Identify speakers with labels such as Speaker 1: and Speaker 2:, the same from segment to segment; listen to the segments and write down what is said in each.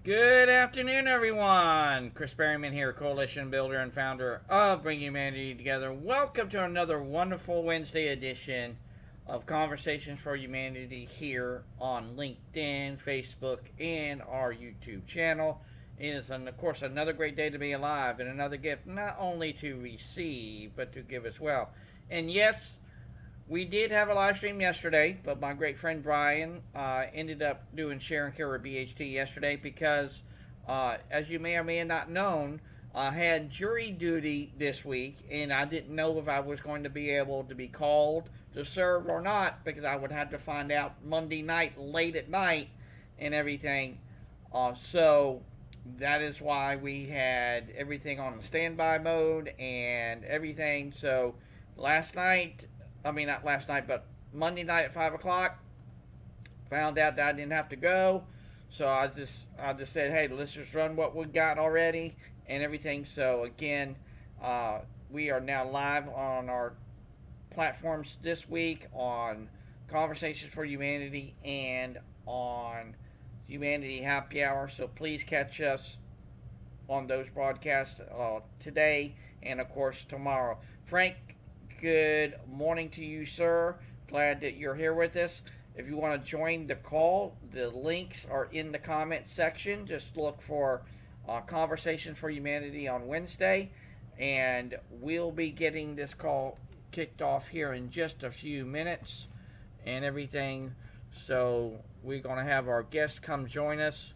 Speaker 1: Good afternoon, everyone. Chris Berryman here, coalition builder and founder of Bring Humanity Together. Welcome to another wonderful Wednesday edition of Conversations for Humanity here on LinkedIn, Facebook, and our YouTube channel. It is, of course, another great day to be alive and another gift not only to receive, but to give as well. And yes, we did have a live stream yesterday, but my great friend Brian ended up doing Share and Care with BHT yesterday because, as you may or may have not known, I had jury duty this week, and I didn't know if I was going to be able to be called to serve or not because I would have to find out Monday night, late at night, and everything. So that is why we had everything on standby mode and everything. So last night, not last night, but Monday night at 5 o'clock, found out that I didn't have to go. So I just said, hey, let's just run what we got already and everything. So again, we are now live on our platforms this week on Conversations for Humanity and on Humanity Happy Hour. So please catch us on those broadcasts today and of course tomorrow. Frank, good morning to you, sir. Glad that you're here with us. If you want to join the call, the links are in the comment section. Just look for Conversation for Humanity on Wednesday, and we'll be getting this call kicked off here in just a few minutes and everything. So we're going to have our guest come join us.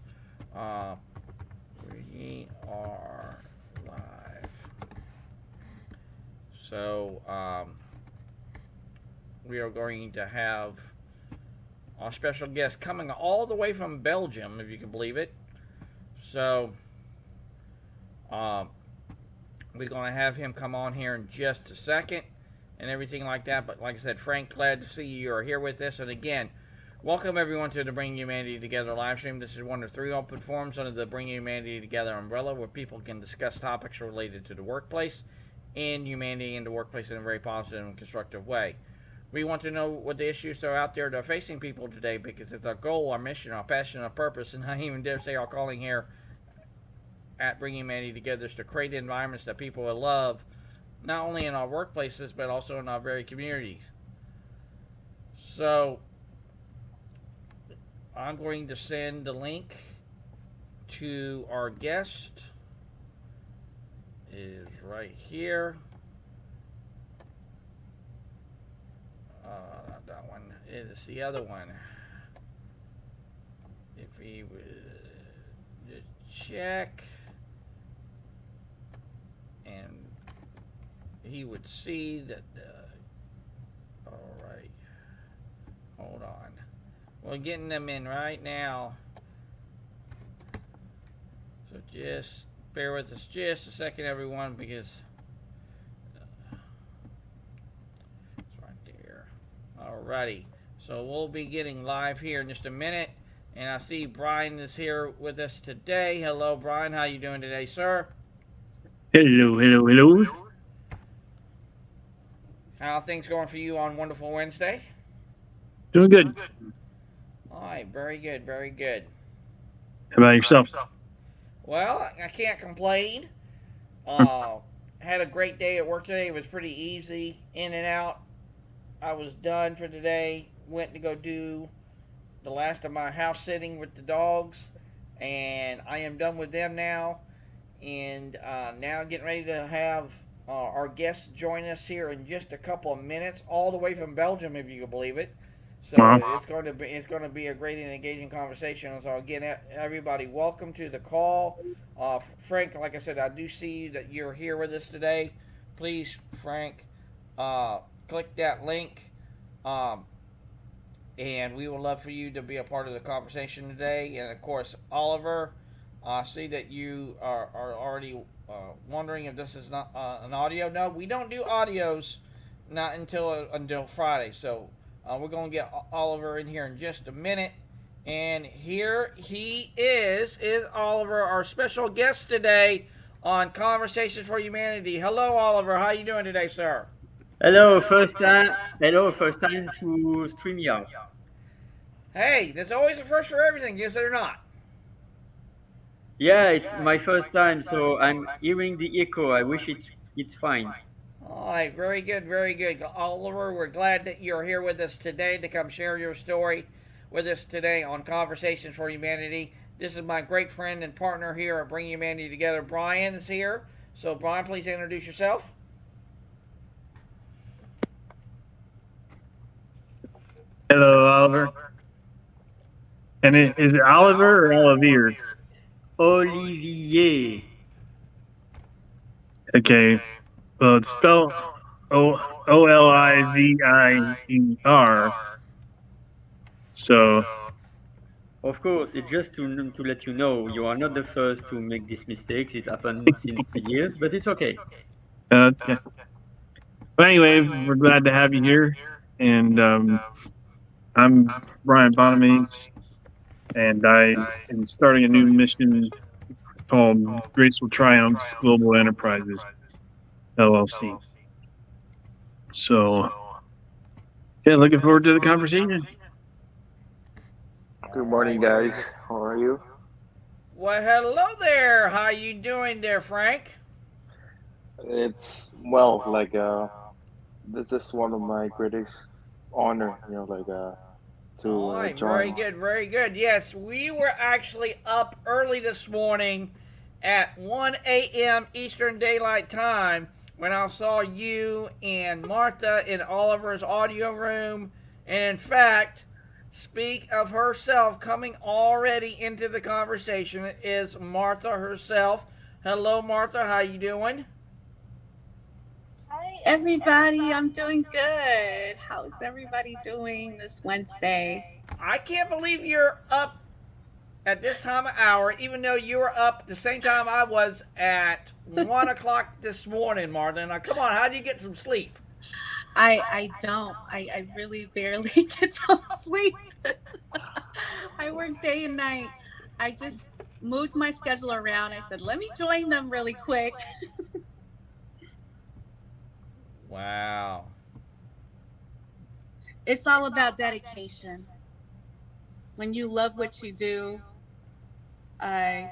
Speaker 1: We are live. So we are going to have our special guest coming all the way from Belgium, if you can believe it. So we're going to have him come on here in just a second and everything like that. But like I said, Frank, glad to see you are here with us. And again, welcome everyone to the Bring Humanity Together live stream. This is one of 3 open forums under the Bring Humanity Together umbrella where people can discuss topics related to the workplace and humanity in the workplace in a very positive and constructive way. We want to know what the issues are out there that are facing people today because it's our goal, our mission, our passion, our purpose, and I even dare say our calling here at Bring Humanity Together is to create environments that people will love, not only in our workplaces, but also in our very communities. So I'm going to send the link to our guest. It is right here. Not that one. It is the other one. If he would just check, and he would see that. All right. Hold on. We're getting them in right now. So just bear with us just a second, everyone, because it's right there. Alrighty. So we'll be getting live here in just a minute. And I see Brian is here with us today. Hello, Brian. How you doing today, sir?
Speaker 2: Hello, hello, hello.
Speaker 1: How are things going for you on Wonderful Wednesday?
Speaker 2: Doing good.
Speaker 1: All right. Very good. Very good.
Speaker 2: How about yourself?
Speaker 1: Well, I can't complain. Had a great day at work today. It was pretty easy, in and out. I was done for today. Went to go do the last of my house sitting with the dogs, and I am done with them now. And now getting ready to have our guests join us here in just a couple of minutes, all the way from Belgium, if you can believe it. So
Speaker 2: Wow.
Speaker 1: it's going to be a great and engaging conversation. So again, everybody, welcome to the call. Frank, like I said, I do see that you're here with us today. Please, Frank, click that link, and we would love for you to be a part of the conversation today. And of course, Oliver, I see that you are already wondering if this is not an audio. No, we don't do audios, not until Friday. So we're going to get Oliver in here in just a minute. And here he is Oliver, our special guest today on Conversations for Humanity. Hello, Oliver. How are you doing today, sir?
Speaker 3: Hello, first time to StreamYard.
Speaker 1: Hey, there's always a first for everything, is there not?
Speaker 3: Yeah, it's my first time, so I'm hearing the echo. I wish it's fine.
Speaker 1: All right, very good, very good. Oliver, we're glad that you're here with us today to come share your story with us today on Conversations for Humanity. This is my great friend and partner here at Bring Humanity Together. Brian's here. So, Brian, please introduce yourself.
Speaker 2: Hello, Oliver. And is it Oliver or Olivier?
Speaker 3: Olivier.
Speaker 2: Okay. Well, it's spelled Olivier. So,
Speaker 3: Of course, it's just to let you know you are not the first to make these mistakes. It happened since the years, but it's okay.
Speaker 2: yeah. But anyway, we're glad to have you here. And I'm Brian Bonames, and I am starting a new mission called Graceful Triumphs Global Enterprises, LLC. So, yeah, looking forward to the conversation.
Speaker 4: Good
Speaker 1: All right,
Speaker 4: morning,
Speaker 1: very
Speaker 4: guys.
Speaker 1: good.
Speaker 4: How are you?
Speaker 1: Well, hello there. How you doing there, Frank?
Speaker 4: It's well, this is one of my greatest honor,
Speaker 1: All
Speaker 4: to
Speaker 1: right, very
Speaker 4: join.
Speaker 1: good, very good. Yes, we were actually up early this morning at 1 a.m. Eastern Daylight Time when I saw you and Martha in Oliver's audio room. And in fact, speak of herself coming already into the conversation is Martha herself. Hello, Martha. How you doing?
Speaker 5: Hi, everybody. I'm doing good. How's everybody doing this Wednesday?
Speaker 1: I can't believe you're up at this time of hour, even though you were up the same time I was at 1 o'clock this morning, Martha. Now, come on, how do you get some sleep?
Speaker 5: I don't. I really barely get some sleep. I work day and night. I just moved my schedule around. I said, let me join them really quick.
Speaker 1: Wow.
Speaker 5: It's all about dedication. When you love what you do, I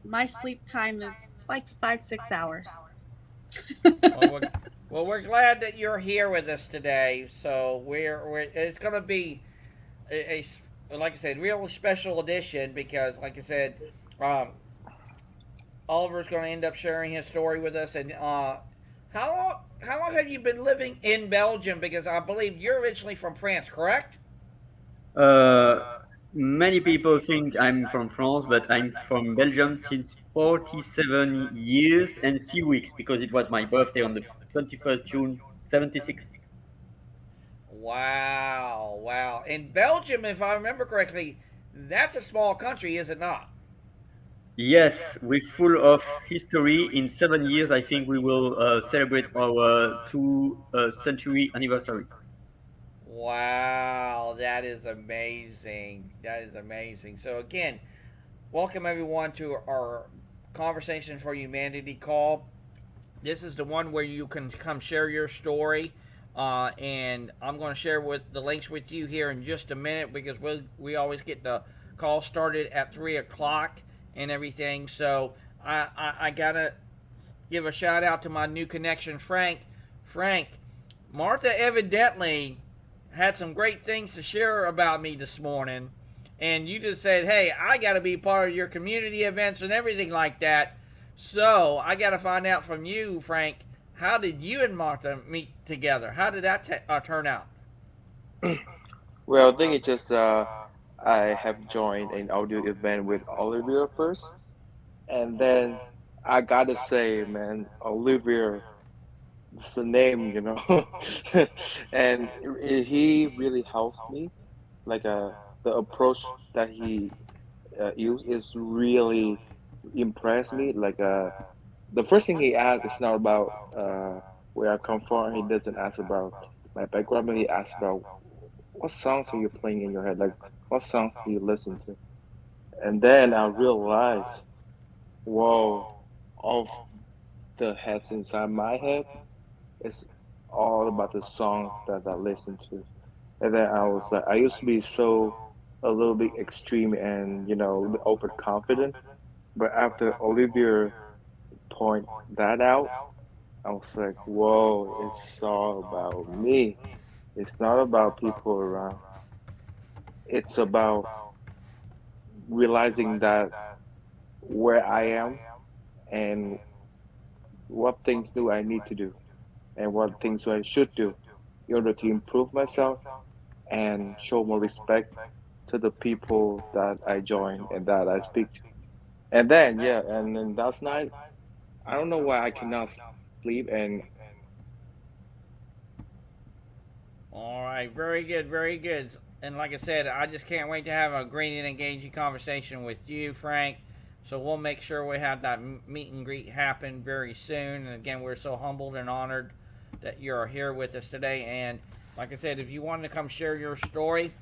Speaker 5: my sleep time is like 5, 6 hours.
Speaker 1: Well, we're glad that you're here with us today. So we're it's gonna be like I said, real special edition because, like I said, um, Oliver's going to end up sharing his story with us. And how long have you been living in Belgium? Because I believe you're originally from France, correct?
Speaker 3: Uh, Many people think I'm from France, but I'm from Belgium since 47 years and few weeks because it was my birthday on the 21st June 76.
Speaker 1: Wow, wow. In Belgium, if I remember correctly, that's a small country, is it not?
Speaker 3: Yes, we're full of history. In 7 years, I think we will celebrate our two-century anniversary.
Speaker 1: Wow, that is amazing. That is amazing. So again, welcome everyone to our Conversation for Humanity call. This is the one where you can come share your story. And I'm going to share with the links with you here in just a minute because we always get the call started at 3 o'clock and everything. So I gotta give a shout out to my new connection, Frank. Frank, Martha evidently had some great things to share about me this morning, and you just said, "Hey, I got to be part of your community events and everything like that." So I got to find out from you, Frank. How did you and Martha meet together? How did that turn out?
Speaker 4: Well, I think it's just I have joined an audio event with Olivia first, and then I gotta say, man, Olivia, it's the name, and he really helps me. The approach that he used is really impressed me. The first thing he asks is not about where I come from. He doesn't ask about my background, but he asks about what songs are you playing in your head? Like, what songs do you listen to? And then I realized, whoa, all of the heads inside my head is all about the songs that I listen to. And then I was like, I used to be so a little bit extreme and, overconfident. But after Olivier point that out, I was like, whoa, it's all about me. It's not about people around. It's about realizing that where I am and what things do I need to do and what things I should do in order to improve myself and show more respect to the people that I join and that I speak to. And then, yeah, and then last night, I don't know why I cannot sleep. And
Speaker 1: All right, very good, very good. And like I said, I just can't wait to have a great and engaging conversation with you, Frank. So we'll make sure we have that meet and greet happen very soon. And again, we're so humbled and honored that you're here with us today. And like I said, if you want to come share your story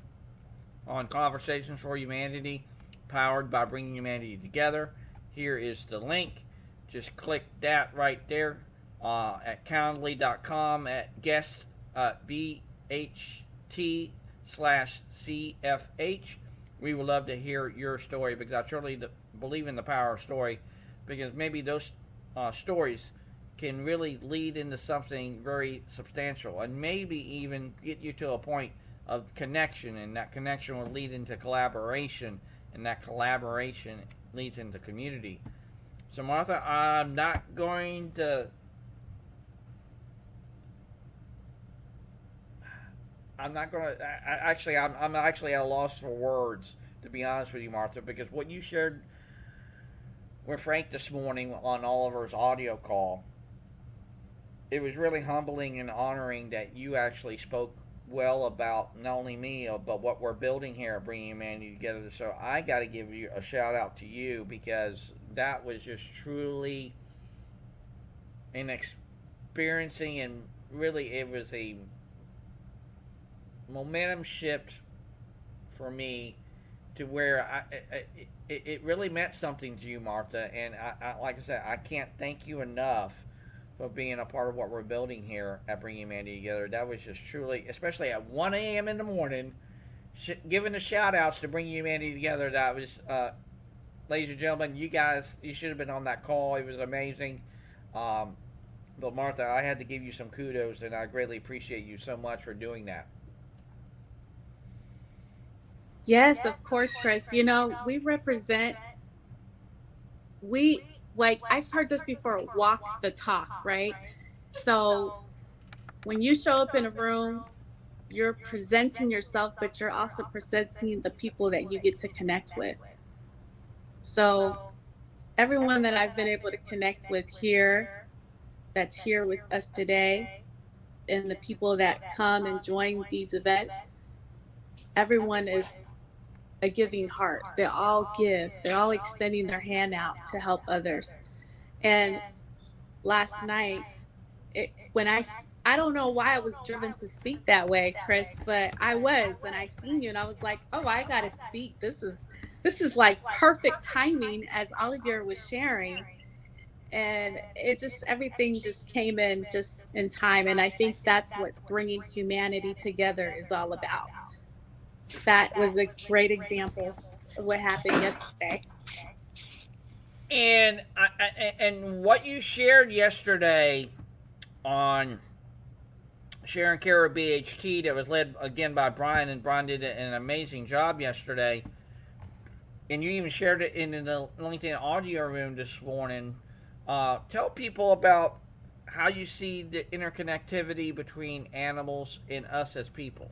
Speaker 1: on Conversations for Humanity, powered by Bringing Humanity Together, here is the link. Just click that right there at calendly.com at guest BHT/CFH. We would love to hear your story because I truly believe in the power of story, because maybe those stories can really lead into something very substantial and maybe even get you to a point of connection, and that connection will lead into collaboration, and that collaboration leads into community. So Martha, I'm not going to I'm actually I'm actually at a loss for words, to be honest with you, Martha, because what you shared with Frank this morning on Oliver's audio call, it was really humbling and honoring that you actually spoke well about not only me but what we're building here at Bringing Humanity Together. So I got to give you a shout out to you, because that was just truly an experiencing, and really it was a momentum shift for me to where it really meant something to you, Martha. And like I said, I can't thank you enough for being a part of what we're building here at Bringing Humanity Together. That was just truly, especially at 1 a.m. in the morning, giving the shout outs to Bringing Humanity Together. That was, ladies and gentlemen, you guys, you should have been on that call. It was amazing. But Martha, I had to give you some kudos, and I greatly appreciate you so much for doing that.
Speaker 5: Yes, of course, Chris. You know, like, I've heard this before, walk the talk, right? So when you show up in a room, you're presenting yourself, but you're also presenting the people that you get to connect with. So everyone that I've been able to connect with here, that's here with us today, and the people that come and join these events, everyone is a giving heart. They all give. They're all extending their hand out to help others. And last night, when I don't know why I was driven to speak that way, Chris, but I was, and I seen you, and I was like, oh, I gotta speak. This is like perfect timing, as Olivier was sharing, and it just, everything just came in just in time. And I think that's what Bringing Humanity Together is all about. That was a great example of what happened yesterday.
Speaker 1: And and what you shared yesterday on Sharon Care BHT, that was led again by Brian, and Brian did an amazing job yesterday. And you even shared it in the LinkedIn audio room this morning. Tell people about how you see the interconnectivity between animals and us as people.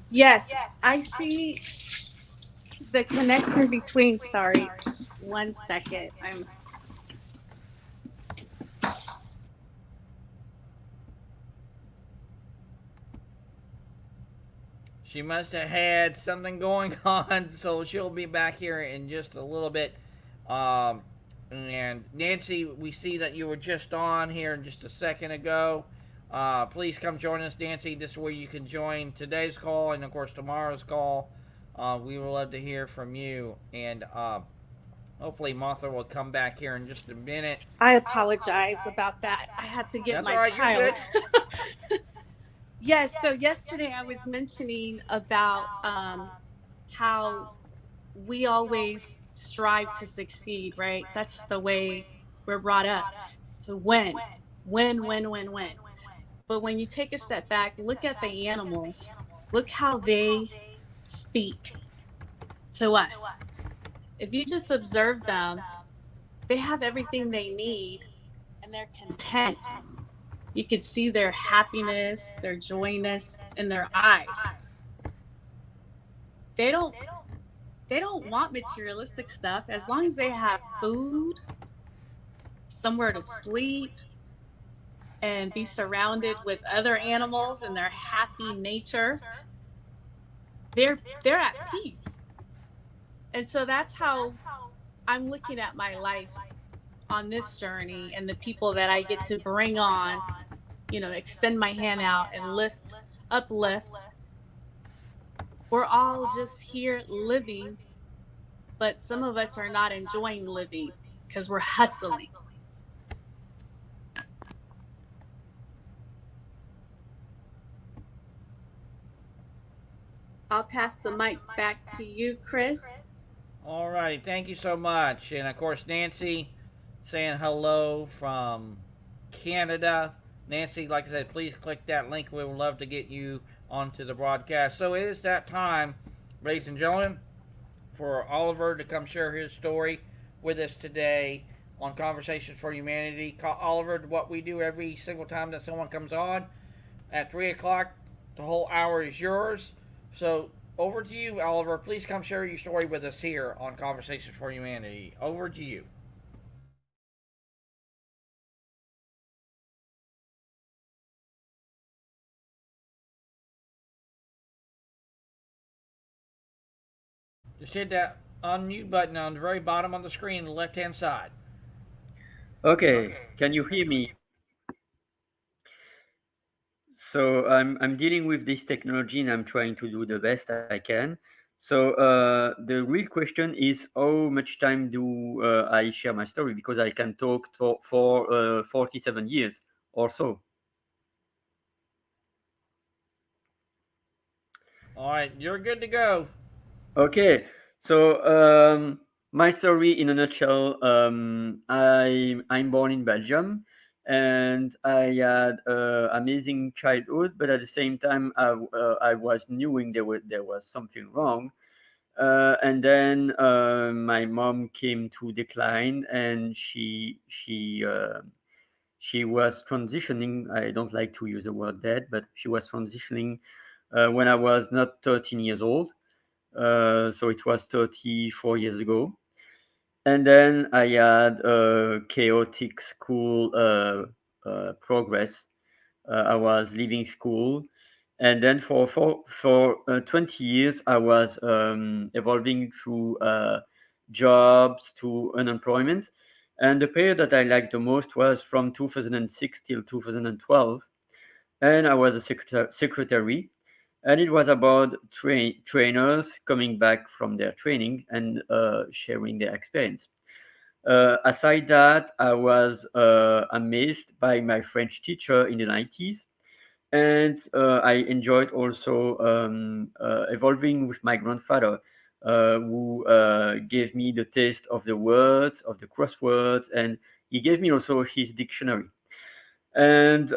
Speaker 5: Yes, I see the connection between, sorry, 1 second.
Speaker 1: She must have had something going on, so she'll be back here in just a little bit. And Nancy, we see that you were just on here just a second ago. Please come join us, Nancy. This is where you can join today's call and, of course, tomorrow's call. We would love to hear from you. And hopefully Martha will come back here in just a minute.
Speaker 5: I apologize about that. I had to get
Speaker 1: That's
Speaker 5: my
Speaker 1: all right,
Speaker 5: child.
Speaker 1: you're good.
Speaker 5: Yes, so yesterday I was mentioning about how we always strive to succeed, right? That's the way we're brought up to win, win, win, win, win. But when you take a step back, look at the animals, look how they speak to us. If you just observe them, they have everything they need and they're content. You could see their happiness, their joyness in their eyes. They don't they don't want materialistic stuff as long as they have food, somewhere to sleep, and be surrounded with other animals in their happy nature. They're at peace. And so that's how I'm looking at my life on this journey and the people that I get to bring on, extend my hand out and uplift. We're all just here living, but some of us are not enjoying living because we're hustling. I'll pass the mic back to you, Chris.
Speaker 1: All righty, thank you so much. And of course, Nancy saying hello from Canada. Nancy, like I said, please click that link. We would love to get you onto the broadcast. So it is that time, ladies and gentlemen, for Oliver to come share his story with us today on Conversations for Humanity. Oliver, what we do every single time that someone comes on at 3 o'clock, the whole hour is yours. So over to you, Oliver. Please come share your story with us here on Conversations for Humanity. Over to you. Just hit that unmute button on the very bottom of the screen, the left hand side.
Speaker 3: Okay, can you hear me? So I'm dealing with this technology and I'm trying to do the best I can. So the real question is how much time do I share my story, because I can talk for 47 years or so.
Speaker 1: All right, you're good to go.
Speaker 3: Okay, so my story in a nutshell, I'm born in Belgium, and I had an amazing childhood, but at the same time, I was knowing there was something wrong. And then my mom came to decline, and she was transitioning. I don't like to use the word dead, but she was transitioning when I was not 13 years old. So it was 34 years ago. And then I had a chaotic school progress. I was leaving school, and then for 20 years I was evolving through jobs to unemployment. And the period that I liked the most was from 2006 till 2012, and I was a secretary, and it was about trainers coming back from their training and sharing their experience. Aside that, I was amazed by my French teacher in the 90s, and I enjoyed also evolving with my grandfather, who gave me the taste of the words, of the crosswords, and he gave me also his dictionary. And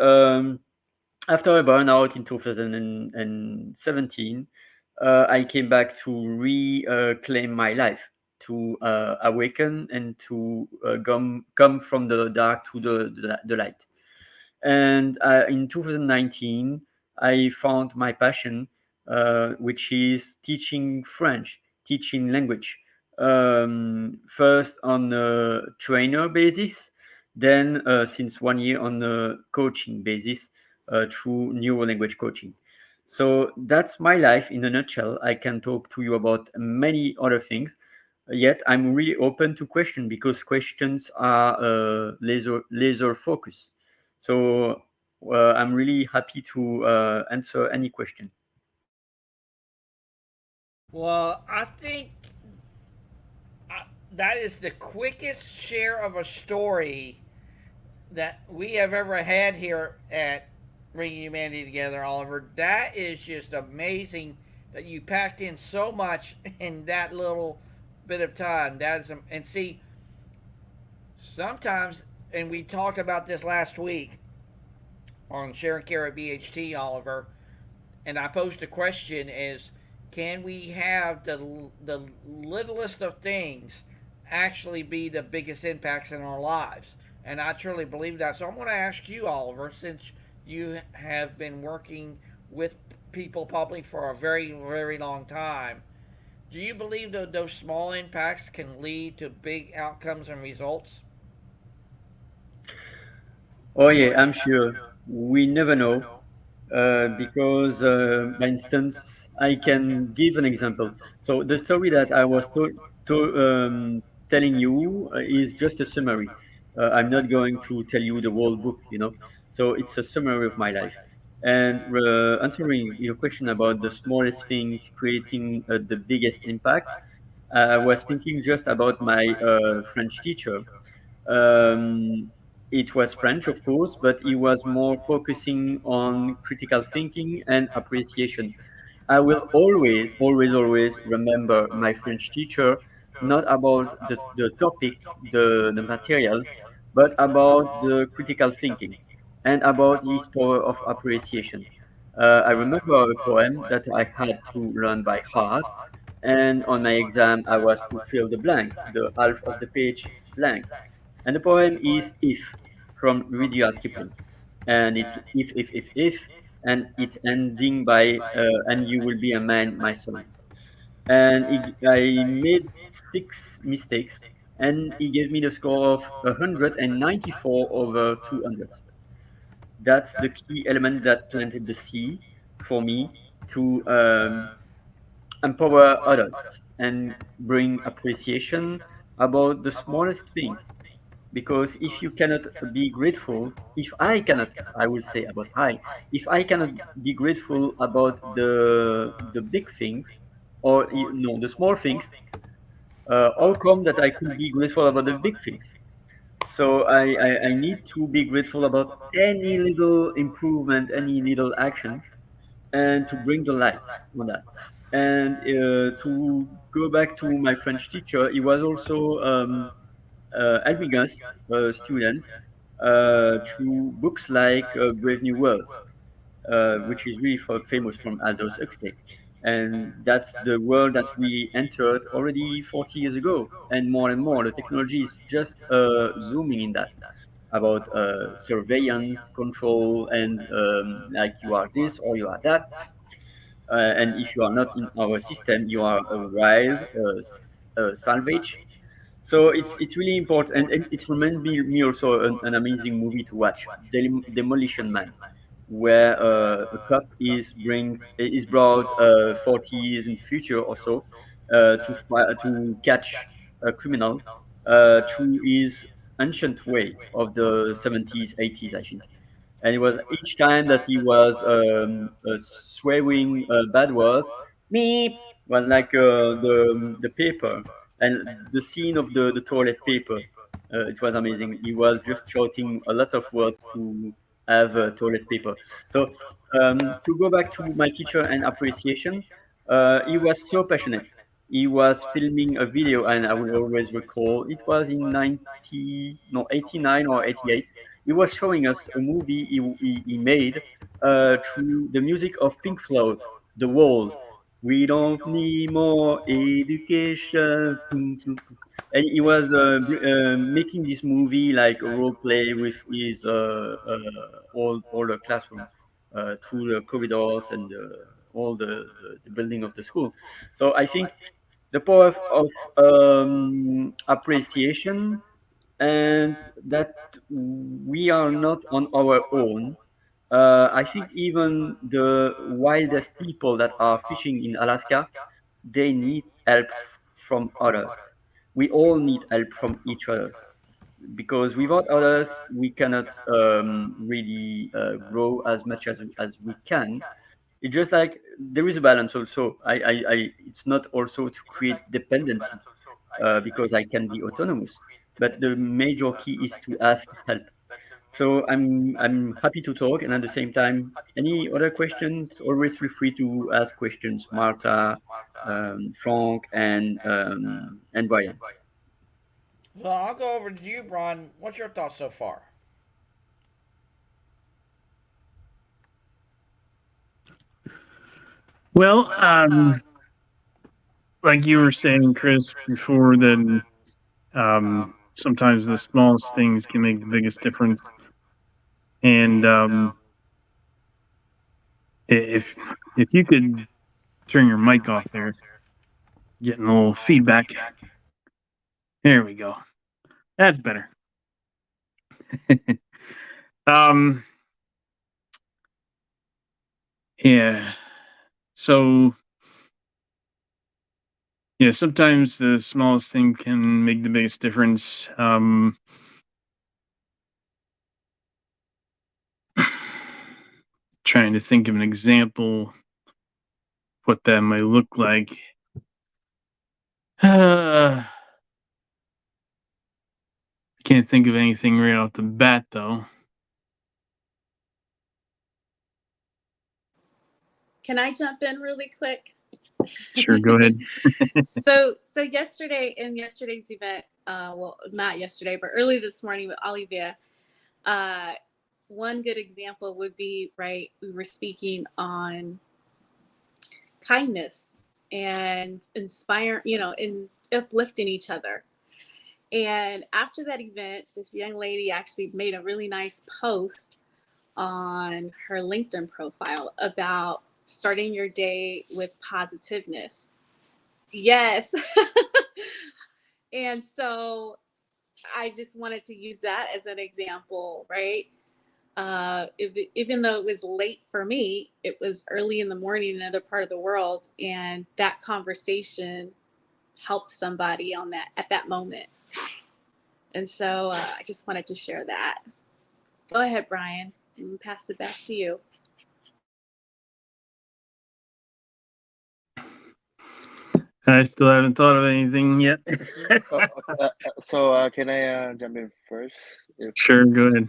Speaker 3: after a burnout in 2017, I came back to reclaim my life, to awaken and to come from the dark to the light. And in 2019, I found my passion, which is teaching French, teaching language. First on a trainer basis, then since 1 year on a coaching basis through neuro language coaching. So that's my life in a nutshell. I can talk to you about many other things. Yet I'm really open to question, because questions are laser focus. So I'm really happy to answer any question.
Speaker 1: Well, I think that is the quickest share of a story that we have ever had here at bringing humanity together, Oliver. That is just amazing that you packed in so much in that little bit of time. And see, sometimes, and we talked about this last week on Sharing Care at BHT, Oliver, and I posed a question: is can we have the littlest of things actually be the biggest impacts in our lives? And I truly believe that. So I'm going to ask you, Oliver, since you have been working with people probably for a very, very long time, do you believe that those small impacts can lead to big outcomes and results?
Speaker 3: Oh yeah, I'm sure. We never know because, by instance, I can give an example. So the story that I was telling you is just a summary. I'm not going to tell you the whole book, you know. So it's a summary of my life. And answering your question about the smallest things creating the biggest impact, I was thinking just about my French teacher. um, it was French, of course, but he was more focusing on critical thinking and appreciation. I will always, always, always remember my French teacher, not about the topic, the materials, but about the critical thinking and about his power of appreciation. I remember a poem that I had to learn by heart, and on my exam, I was to fill the blank, the half of the page blank. And the poem is If from Rudyard Kipling. And it's if, and it's ending by and you will be a man, my son. And I made six mistakes, and he gave me the score of 194 over 200. That's the key element that planted the seed for me to empower others and bring appreciation about the smallest thing. Because if you cannot be grateful, if I cannot, I will say about I, if I cannot be grateful about the big things, or no, the small things, how come that I could be grateful about the big things? So I need to be grateful about any little improvement, any little action, and to bring the light on that. And to go back to my French teacher, he was also helping us students through books like Brave New World, which is really famous from Aldous Huxley. And that's the world that we entered already 40 years ago. And more, the technology is just zooming in that about surveillance, control, and like you are this or you are that. And if you are not in our system, you are a wild salvage. So it's really important, and it reminds me also an amazing movie to watch, Demolition Man, where a cop is brought 40 years in future or so to catch a criminal through his ancient way of the 70s, 80s, I think. And it was each time that he was swearing bad words, meep, was like the paper and the scene of the toilet paper. It was amazing. He was just shouting a lot of words to have toilet paper. So to go back to my teacher and appreciation, he was so passionate. He was filming a video, and I will always recall it was in 89 or 88. He was showing us a movie he made through the music of Pink Floyd, The Wall. We don't need more education. And he was making this movie like a role play with his all the classroom through the corridors and all the building of the school. So I think the power of appreciation, and that we are not on our own. I think even the wildest people that are fishing in Alaska, they need help from others. We all need help from each other because without others, we cannot really grow as much as we can. It's just like there is a balance also. It's not also to create dependency because I can be autonomous. But the major key is to ask help. So I'm happy to talk, and at the same time, any other questions? Always feel free to ask questions, Marta, Frank, and Brian.
Speaker 1: So I'll go over to you, Brian. What's your thoughts so far?
Speaker 2: Well, like you were saying, Chris, before, that sometimes the smallest things can make the biggest difference. And if you could turn your mic off there, getting a little feedback. There we go. That's better. um, yeah. So yeah, sometimes the smallest thing can make the biggest difference. Trying to think of an example, what that might look like. I can't think of anything right off the bat, though.
Speaker 5: Can I jump in really quick?
Speaker 2: Sure, go ahead.
Speaker 5: So yesterday, in yesterday's event, well, not yesterday, but early this morning with Olivia, one good example would be, right, we were speaking on kindness and inspire, in uplifting each other. And after that event, this young lady actually made a really nice post on her LinkedIn profile about starting your day with positiveness. Yes. And so I just wanted to use that as an example, right? Even though it was late for me, it was early in the morning in another part of the world, and that conversation helped somebody on that at that moment. And so I just wanted to share that. Go ahead, Brian, and pass it back to you.
Speaker 2: I still haven't thought of anything yet.
Speaker 4: So can I jump in first?
Speaker 2: Sure, go ahead.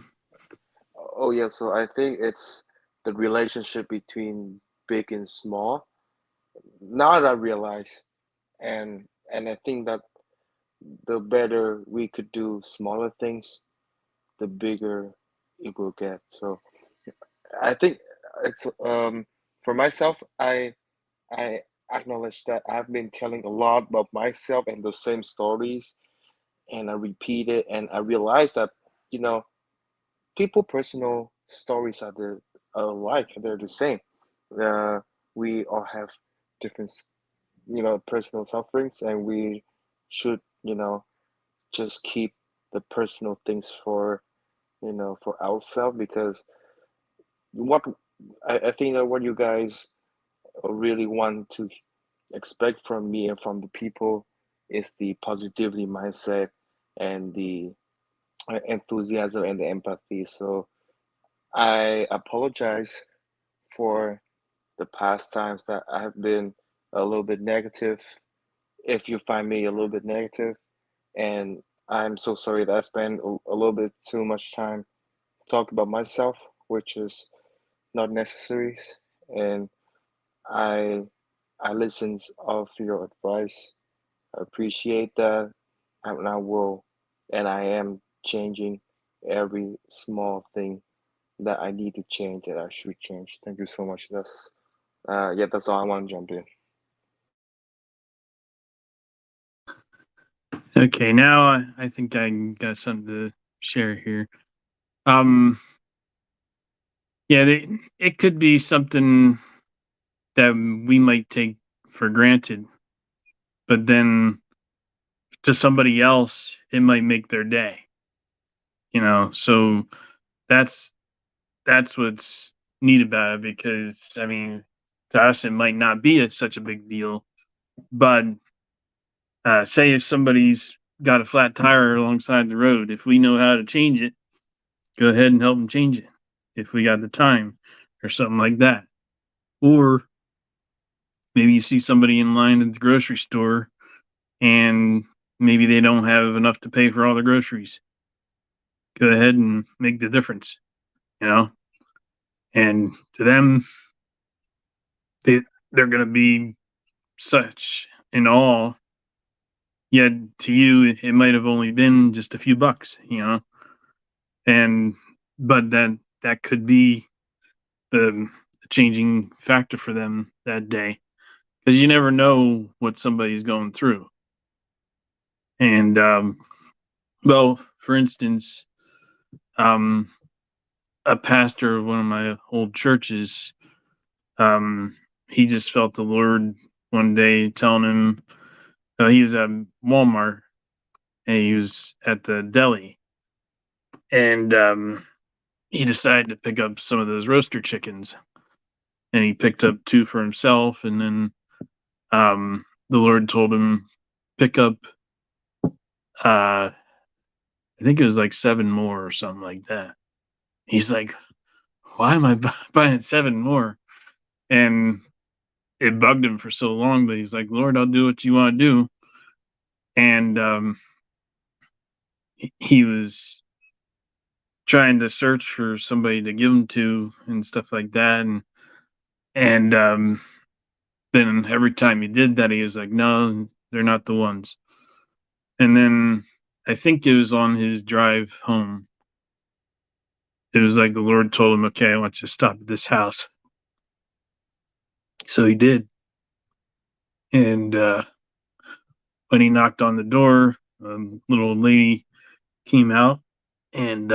Speaker 4: Oh yeah, so I think it's the relationship between big and small. Now that I realize, and I think that the better we could do smaller things, the bigger it will get. So I think it's for myself, I acknowledge that I've been telling a lot about myself and the same stories, and I repeat it, and I realize that you know people personal stories are the alike, they're the same. Uh, we all have different personal sufferings, and we should just keep the personal things for for ourselves, because what I think that what you guys really want to expect from me and from the people is the positivity mindset and the enthusiasm and the empathy. So I apologize for the past times that I have been a little bit negative. If you find me a little bit negative, and I'm so sorry that I spent a little bit too much time talking about myself, which is not necessary. And I I listens of your advice. I appreciate that, and I will, and I am changing every small thing that I need to change, that I should change. Thank you so much. That's all I want to jump in.
Speaker 2: Okay, now I think I got something to share here. Um, yeah, it could be something that we might take for granted, but then to somebody else, it might make their day. So that's what's neat about it, because I mean, to us it might not be such a big deal, but say if somebody's got a flat tire alongside the road, if we know how to change it, go ahead and help them change it if we got the time, or something like that. Or maybe you see somebody in line at the grocery store, and maybe they don't have enough to pay for all the groceries. go ahead and make the difference, you know. And to them, they're going to be such in awe. Yet to you, it might have only been just a few bucks, you know. And but that could be the changing factor for them that day, because you never know what somebody's going through. And well, for instance, um, a pastor of one of my old churches, um, he just felt the Lord one day telling him, he was at Walmart and he was at the deli, and he decided to pick up some of those roaster chickens, and he picked up two for himself, and then the Lord told him pick up, I think it was like seven more or something like that. He's like, why am I buying seven more? And it bugged him for so long, but he's like, Lord, I'll do what you want to do. And he was trying to search for somebody to give them to and stuff like that. And then every time he did that, he was like, no, they're not the ones. And then I think it was on his drive home. It was like the Lord told him, okay, I want you to stop at this house. So he did. And when he knocked on the door, a little old lady came out, and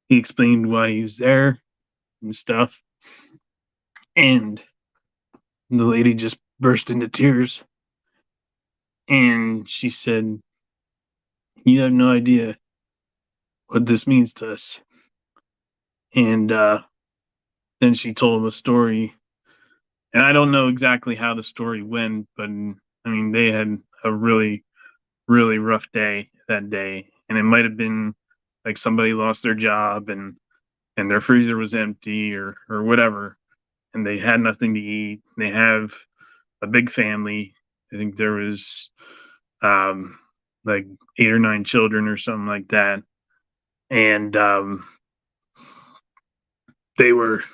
Speaker 2: he explained why he was there and stuff. And the lady just burst into tears. And she said, you have no idea what this means to us. And then she told him a story. And I don't know exactly how the story went, but I mean, they had a really, really rough day that day. And it might have been like somebody lost their job and their freezer was empty or whatever. And they had nothing to eat. They have a big family. I think there was like 8 or 9 children or something like that. And they were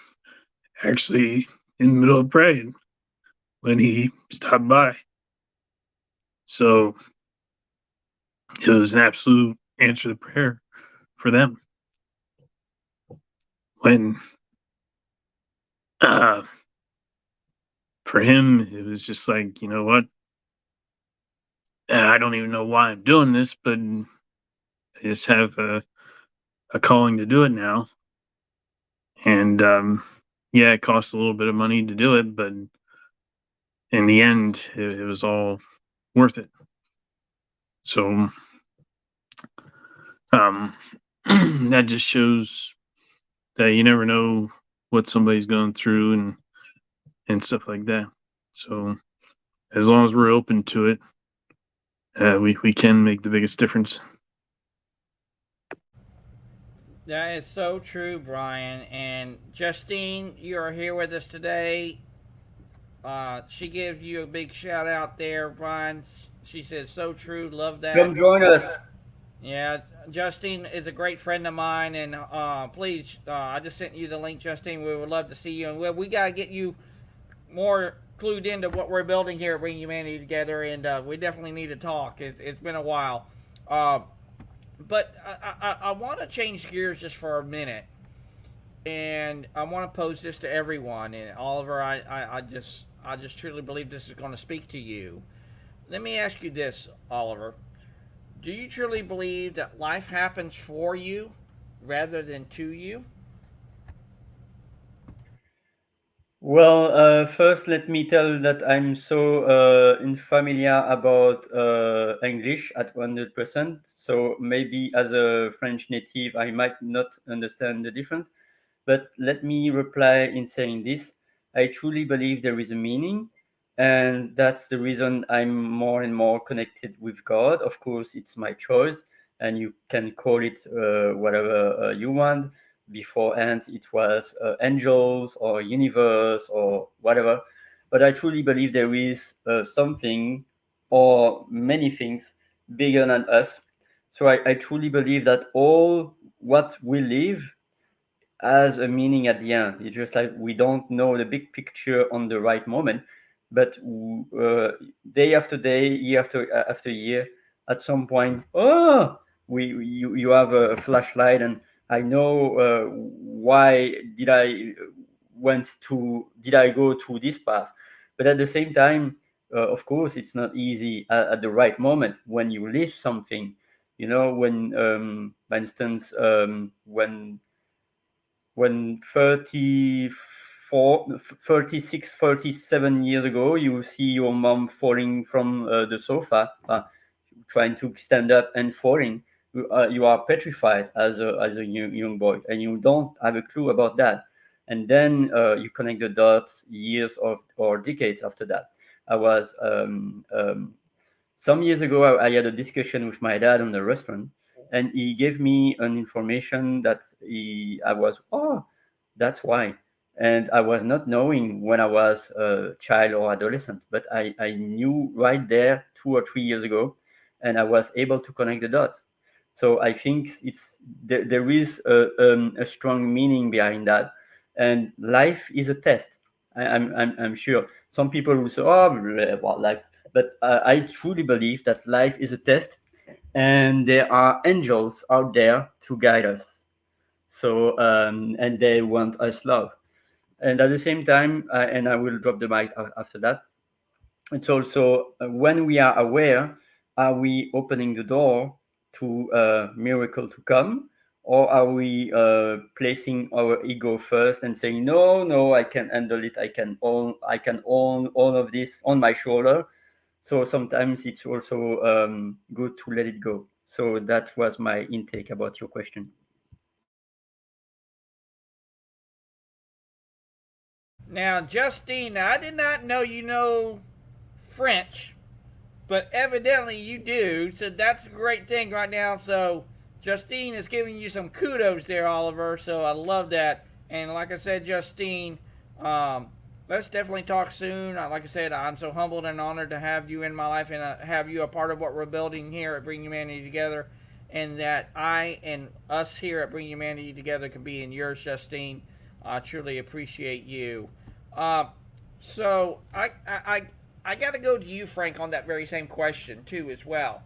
Speaker 2: actually in the middle of praying when he stopped by. So it was an absolute answer to prayer for them. When uh, for him, it was just like, you know what? I don't even know why I'm doing this, but I just have a calling to do it now. And yeah, it costs a little bit of money to do it, but in the end, it was all worth it. So that just shows that you never know what somebody's going through and stuff like that. So as long as we're open to it, we can make the biggest difference.
Speaker 1: That is so true, Brian. And Justine, you are here with us today. She gives you a big shout out there, Brian. She said, so true. Love that.
Speaker 3: Come join us.
Speaker 1: Yeah, Justine is a great friend of mine. And please, I just sent you the link, Justine. We would love to see you. And we got to get you more clued into what we're building here at Bring Humanity Together. And we definitely need to talk. It's been a while. But I want to change gears just for a minute, and I want to pose this to everyone. And Oliver, I just truly believe this is going to speak to you. Let me ask you this, Oliver: do you truly believe that life happens for you rather than to you?
Speaker 3: Well, first, let me tell that I'm so unfamiliar about English at 100%. So maybe as a French native, I might not understand the difference. But let me reply in saying this. I truly believe there is a meaning, and that's the reason I'm more and more connected with God. Of course, it's my choice, and you can call it whatever you want. Beforehand, it was angels or universe or whatever. But I truly believe there is something or many things bigger than us. So I truly believe that all what we live has a meaning at the end. It's just like we don't know the big picture on the right moment, but day after day, year after year, at some point, you have a flashlight, and I know why did I go to this path, but at the same time, of course, it's not easy at the right moment when you live something. You know, when, for instance, when 36, 37 years ago, you see your mom falling from the sofa, trying to stand up and falling. You are petrified as a young boy, and you don't have a clue about that. And then you connect the dots years of or decades after that. I was Some years ago, I had a discussion with my dad on the restaurant, and he gave me an information that I was, that's why. And I was not knowing when I was a child or adolescent, but I knew right there 2 or 3 years ago, and I was able to connect the dots. So I think there is a strong meaning behind that, and life is a test. I'm sure some people will say, "Oh, well, life," but I truly believe that life is a test, and there are angels out there to guide us. So and they want us love, and at the same time, and I will drop the mic after that. It's also when we are aware, are we opening the door to a miracle to come, or are we placing our ego first and saying, no, no, I can handle it, I can own all of this on my shoulder. So sometimes it's also good to let it go. So that was my intake about your question.
Speaker 1: Now, Justine, I did not know you know French, but evidently you do. So that's a great thing right now. So Justine is giving you some kudos there, Oliver. So I love that. And like I said, Justine, um, let's definitely talk soon. Like I said, I'm so humbled and honored to have you in my life and have you a part of what we're building here at Bring Humanity Together. And that I and us here at Bring Humanity Together can be in yours, Justine. I truly appreciate you. Uh, so I got to go to you, Frank, on that very same question too, as well.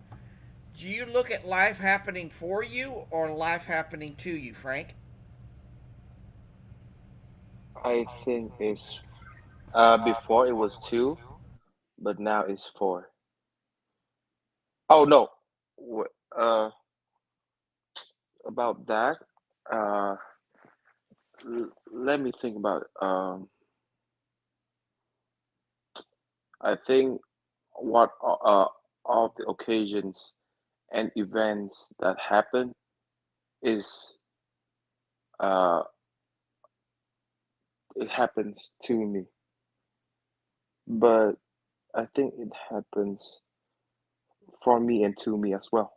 Speaker 1: Do you look at life happening for you or life happening to you, Frank?
Speaker 4: I think it's before it was two, but now it's four. Oh no, about that. Uh, Let me think about it. I think what all of the occasions and events that happen is uh, it happens to me, but I think it happens for me and to me as well.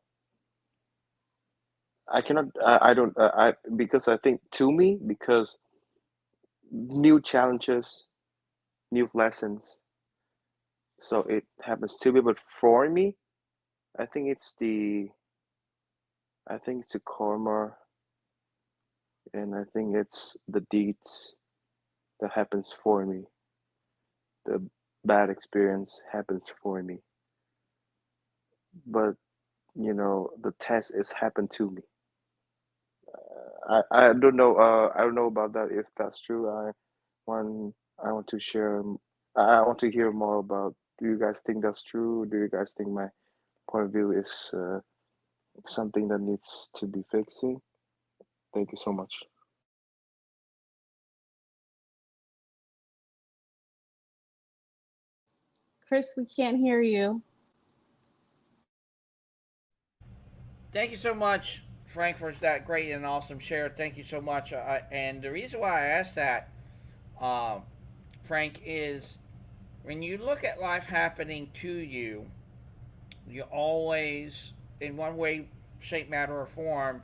Speaker 4: I cannot. I don't. I because I think to me because new challenges, new lessons. So it happens to me, but for me, I think it's the. I think it's the karma, and I think it's the deeds that happens for me. The bad experience happens for me, but the test is happened to me. I don't know. I don't know about that if that's true. Want I want to share. I want to hear more about. Do you guys think that's true? Do you guys think my point of view is something that needs to be fixing? Thank you so much.
Speaker 5: Chris, we can't hear you.
Speaker 1: Thank you so much, Frank, for that great and awesome share. Thank you so much. And the reason why I asked that, um, Frank, is when you look at life happening to you, you always, in one way, shape, matter, or form,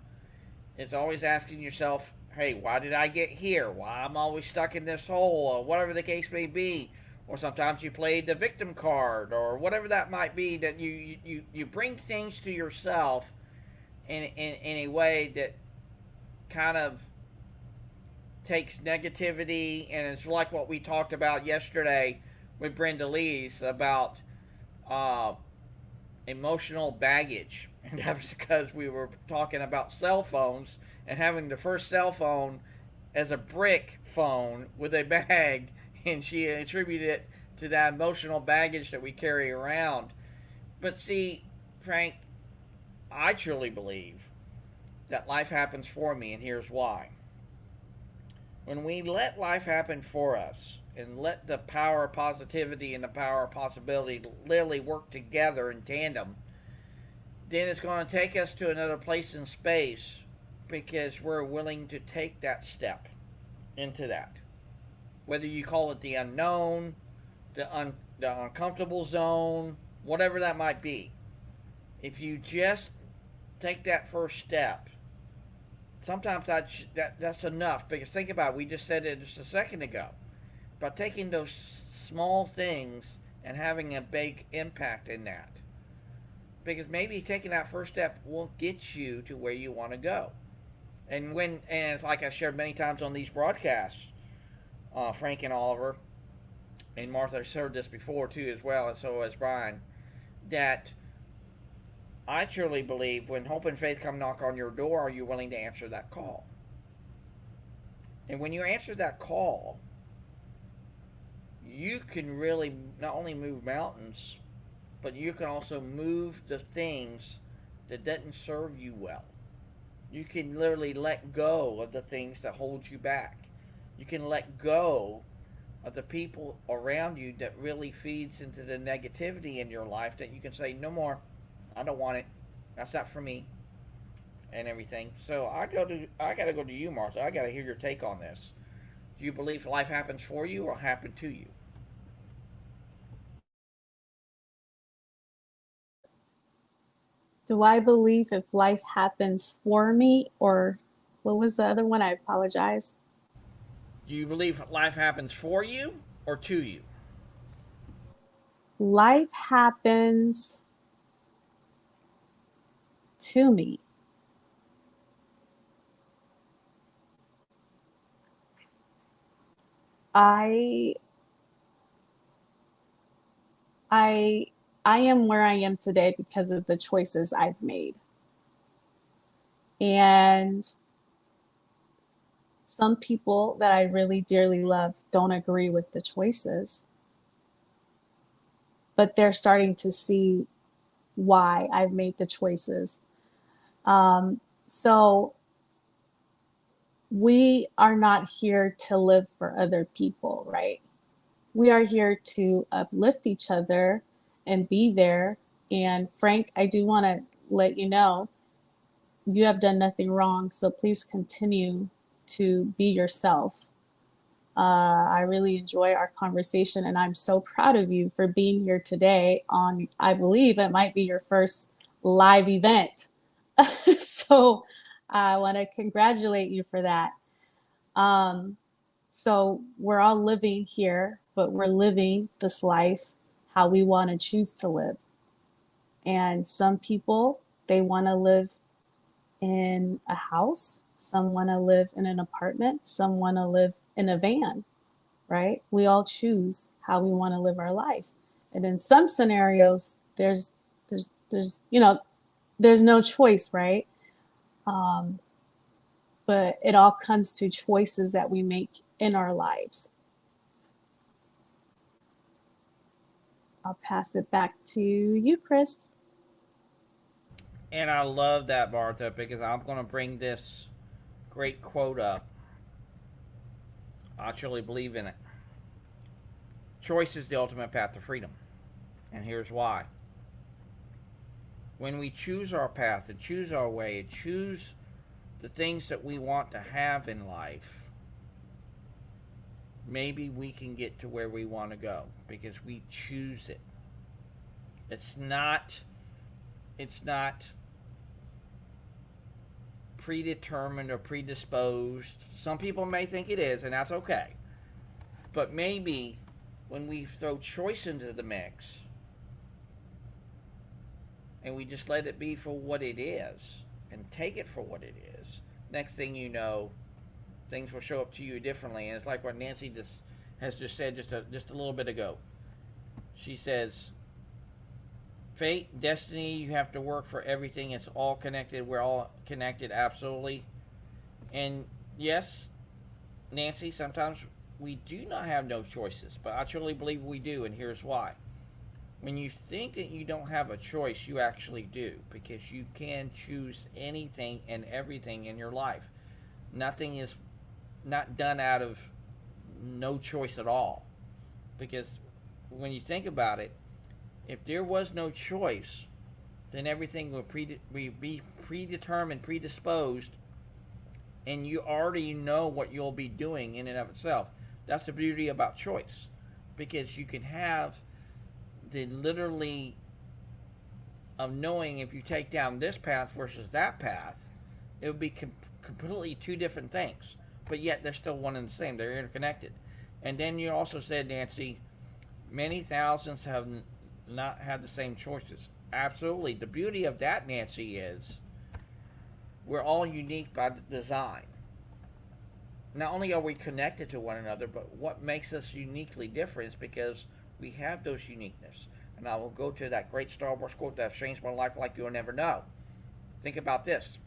Speaker 1: it's always asking yourself, hey, why did I get here? Why I'm always stuck in this hole, or whatever the case may be. Or sometimes you played the victim card, or whatever that might be. That you bring things to yourself in a way that kind of takes negativity, and it's like what we talked about yesterday with Brenda Lee's about uh, emotional baggage. And that was because we were talking about cell phones and having the first cell phone as a brick phone with a bag, and she attributed it to that emotional baggage that we carry around. But see, Frank, I truly believe that life happens for me, and here's why. When we let life happen for us and let the power of positivity and the power of possibility literally work together in tandem, then it's going to take us to another place in space because we're willing to take that step into that. Whether you call it the unknown, the uncomfortable zone, whatever that might be. If you just take that first step, sometimes that's enough. Because think about it, we just said it just a second ago. By taking those small things and having a big impact in that. Because maybe taking that first step won't get you to where you want to go. And it's like I shared many times on these broadcasts, Frank and Oliver, and Martha has heard this before too as well, and so has Brian, that I truly believe when hope and faith come knock on your door, are you willing to answer that call? And when you answer that call, you can really not only move mountains, but you can also move the things that didn't serve you well. You can literally let go of the things that hold you back. You can let go of the people around you that really feeds into the negativity in your life, that you can say, no more. I don't want it. That's not for me. And everything. So I gotta go to you, Martha. I gotta hear your take on this. Do you believe life happens for you or happen to you?
Speaker 5: Do I believe if life happens for me, or what was the other one? I apologize.
Speaker 1: Do you believe life happens for you or to you?
Speaker 5: Life happens to me. I I I am where I am today because of the choices I've made. And some people that I really dearly love don't agree with the choices, but they're starting to see why I've made the choices. So we are not here to live for other people, right? We are here to uplift each other and be there. And Frank, I do want to let you know you have done nothing wrong. So please continue to be yourself. I really enjoy our conversation, and I'm so proud of you for being here today on, I believe it might be your first live event. So I want to congratulate you for that. Um, so we're all living here, but we're living this life how we want to choose to live. And some people, they want to live in a house, some want to live in an apartment, some want to live in a van, right? We all choose how we want to live our life. And in some scenarios, there's there's no choice, right? Um, but it all comes to choices that we make in our lives. I'll pass it back to you, Chris.
Speaker 1: And I love that, Martha, because I'm going to bring this great quote up. I truly believe in it. Choice is the ultimate path to freedom. And here's why. When we choose our path and choose our way and choose the things that we want to have in life, maybe we can get to where we want to go because we choose it. It's not predetermined or predisposed. Some people may think it is, and that's okay. But maybe when we throw choice into the mix and we just let it be for what it is, and take it for what it is, next thing you know, things will show up to you differently. And it's like what Nancy has just said just a little bit ago. She says, fate, destiny, you have to work for everything. It's all connected. We're all connected, absolutely. And yes, Nancy, sometimes we do not have no choices, but I truly believe we do, and here's why. When you think that you don't have a choice, you actually do, because you can choose anything and everything in your life. Nothing is not done out of no choice at all. Because when you think about it, if there was no choice, then everything would be predetermined, predisposed, and you already know what you'll be doing in and of itself. That's the beauty about choice, because you can have the literally of knowing if you take down this path versus that path, it would be completely two different things, but yet they're still one and the same. They're interconnected. And then you also said, Nancy, many thousands have not had the same choices. Absolutely. The beauty of that, Nancy, is we're all unique by design. Not only are we connected to one another, but what makes us uniquely different is because we have those uniqueness. And I will go to that great Star Wars quote that has changed my life like you'll never know. Think about this.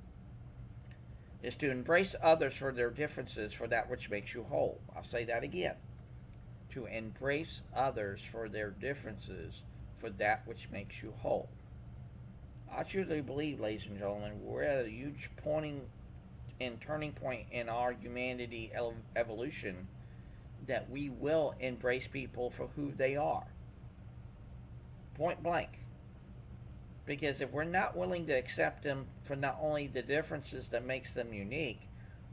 Speaker 1: Is to embrace others for their differences for that which makes you whole. I'll say that again. To embrace others for their differences for that which makes you whole. I truly believe, ladies and gentlemen, we're at a huge pointing and turning point in our humanity evolution that we will embrace people for who they are. Point blank. Because if we're not willing to accept them for not only the differences that makes them unique,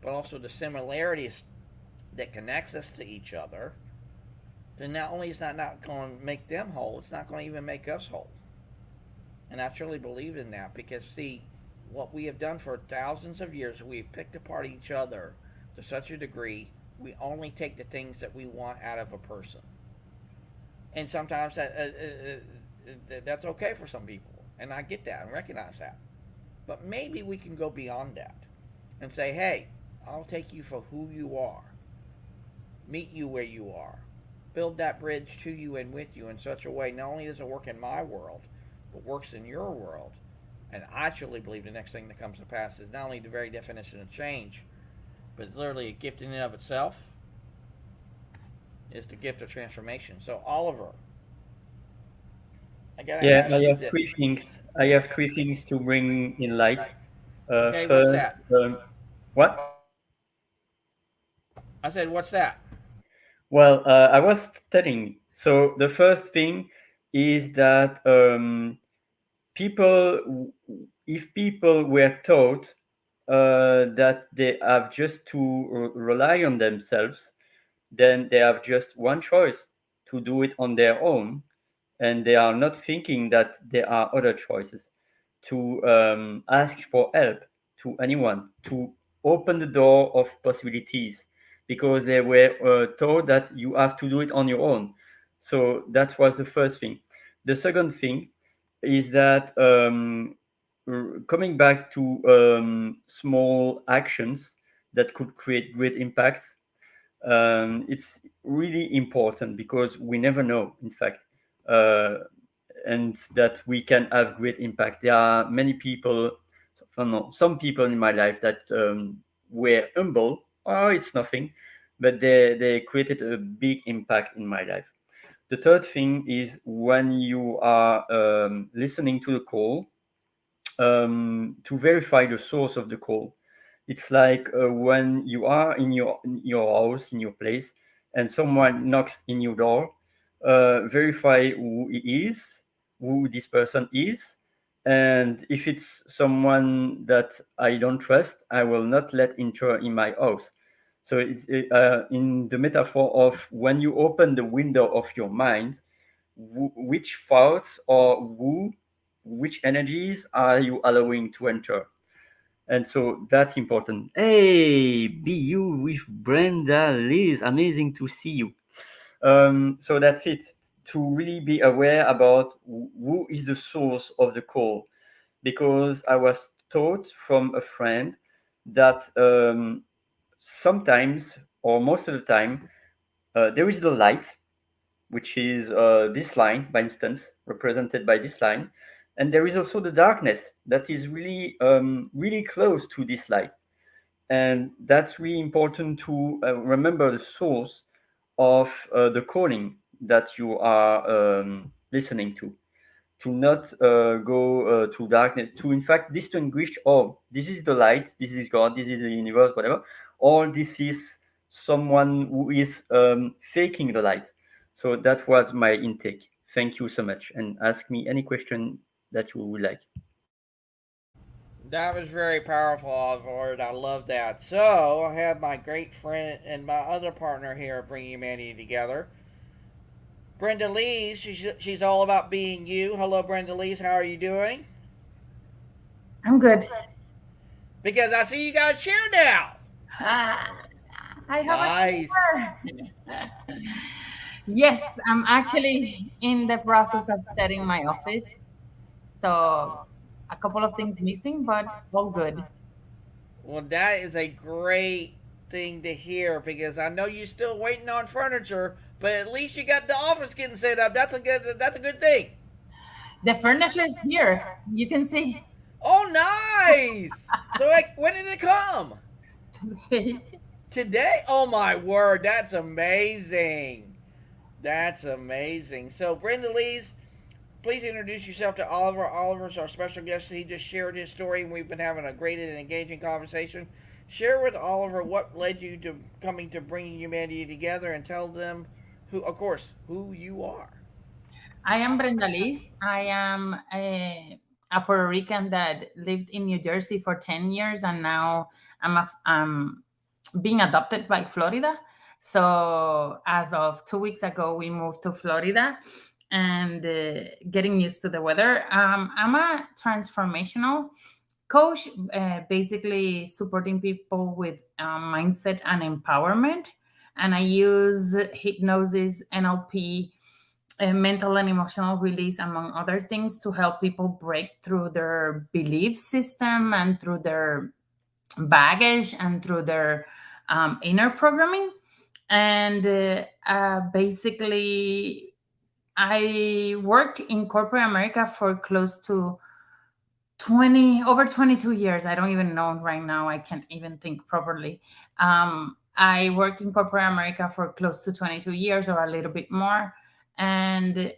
Speaker 1: but also the similarities that connects us to each other, then not only is that not going to make them whole, it's not going to even make us whole. And I truly believe in that because, see, what we have done for thousands of years, we've picked apart each other to such a degree, we only take the things that we want out of a person. And sometimes that's okay for some people. And I get that and recognize that. But maybe we can go beyond that and say, hey, I'll take you for who you are, meet you where you are, build that bridge to you and with you in such a way not only does it work in my world, but works in your world. And I truly believe the next thing that comes to pass is not only the very definition of change, but literally a gift in and of itself is the gift of transformation. So Oliver, I gotta
Speaker 3: Yeah,
Speaker 1: ask you this.
Speaker 3: I have three things to bring in light.
Speaker 1: Okay, what's
Speaker 3: First,
Speaker 1: that?
Speaker 3: what?
Speaker 1: I said, what's that?
Speaker 3: Well, I was telling. So the first thing is that people, if people were taught that they have just to rely on themselves, then they have just one choice to do it on their own, and they are not thinking that there are other choices to ask for help to anyone, to open the door of possibilities, because they were told that you have to do it on your own. So that was the first thing. The second thing is that coming back to small actions that could create great impact, it's really important because we never know, in fact, uh, and that we can have great impact. There are many people, no, some people in my life that were humble. Oh, it's nothing, but they created a big impact in my life. The third thing is when you are listening to the call, to verify the source of the call. It's like when you are in your house, in your place, and someone knocks in your door. Verify who he is, who this person is, and if it's someone that I don't trust, I will not let enter in my house. So it's in the metaphor of when you open the window of your mind, which thoughts or which energies are you allowing to enter? And so that's important. Hey, be you with Brenda Liz. Amazing to see you. So that's it. To really be aware about who is the source of the call, because I was taught from a friend that sometimes, or most of the time, there is the light, which is this line, by instance, represented by this line, and there is also the darkness that is really, really close to this light, and that's really important to remember the source of the calling that you are listening to not go to darkness, to in fact distinguish, oh, this is the light, this is God, this is the universe, whatever, or this is someone who is faking the light. So that was my intake. Thank you so much, and ask me any question that you would like.
Speaker 1: That was very powerful, Oswald. I love that. So I have my great friend and my other partner here at Bringing Humanity Together, Brenda Lees. She's all about being you. Hello, Brenda Lees. How are you doing?
Speaker 6: I'm good.
Speaker 1: Because I see you got a chair now.
Speaker 6: Ah, I have a
Speaker 1: Nice.
Speaker 6: chair. Yes, I'm actually in the process of setting my office. So a couple of things missing, but all good.
Speaker 1: Well, that is a great thing to hear because I know you're still waiting on furniture, but at least you got the office getting set up. That's a good thing.
Speaker 6: The furniture is here. You can see
Speaker 1: Oh, nice. So like, when did it come?
Speaker 6: today.
Speaker 1: Today? Oh my word, that's amazing. That's amazing. So Brenda Lees, please introduce yourself to Oliver. Oliver's our special guest. He just shared his story, and we've been having a great and engaging conversation. Share with Oliver what led you to coming to Bringing Humanity Together, and tell them, who, of course, who you are.
Speaker 6: I am Brenda Liz. I am a Puerto Rican that lived in New Jersey for 10 years, and now I'm being adopted by Florida. So as of 2 weeks ago, we moved to Florida and getting used to the weather. I'm a transformational coach, basically supporting people with mindset and empowerment. And I use hypnosis, NLP, mental and emotional release, among other things, to help people break through their belief system and through their baggage and through their inner programming. And basically, I worked in corporate America for close to over 22 years. I don't even know right now. I can't even think properly. I worked in corporate America for close to 22 years or a little bit more. And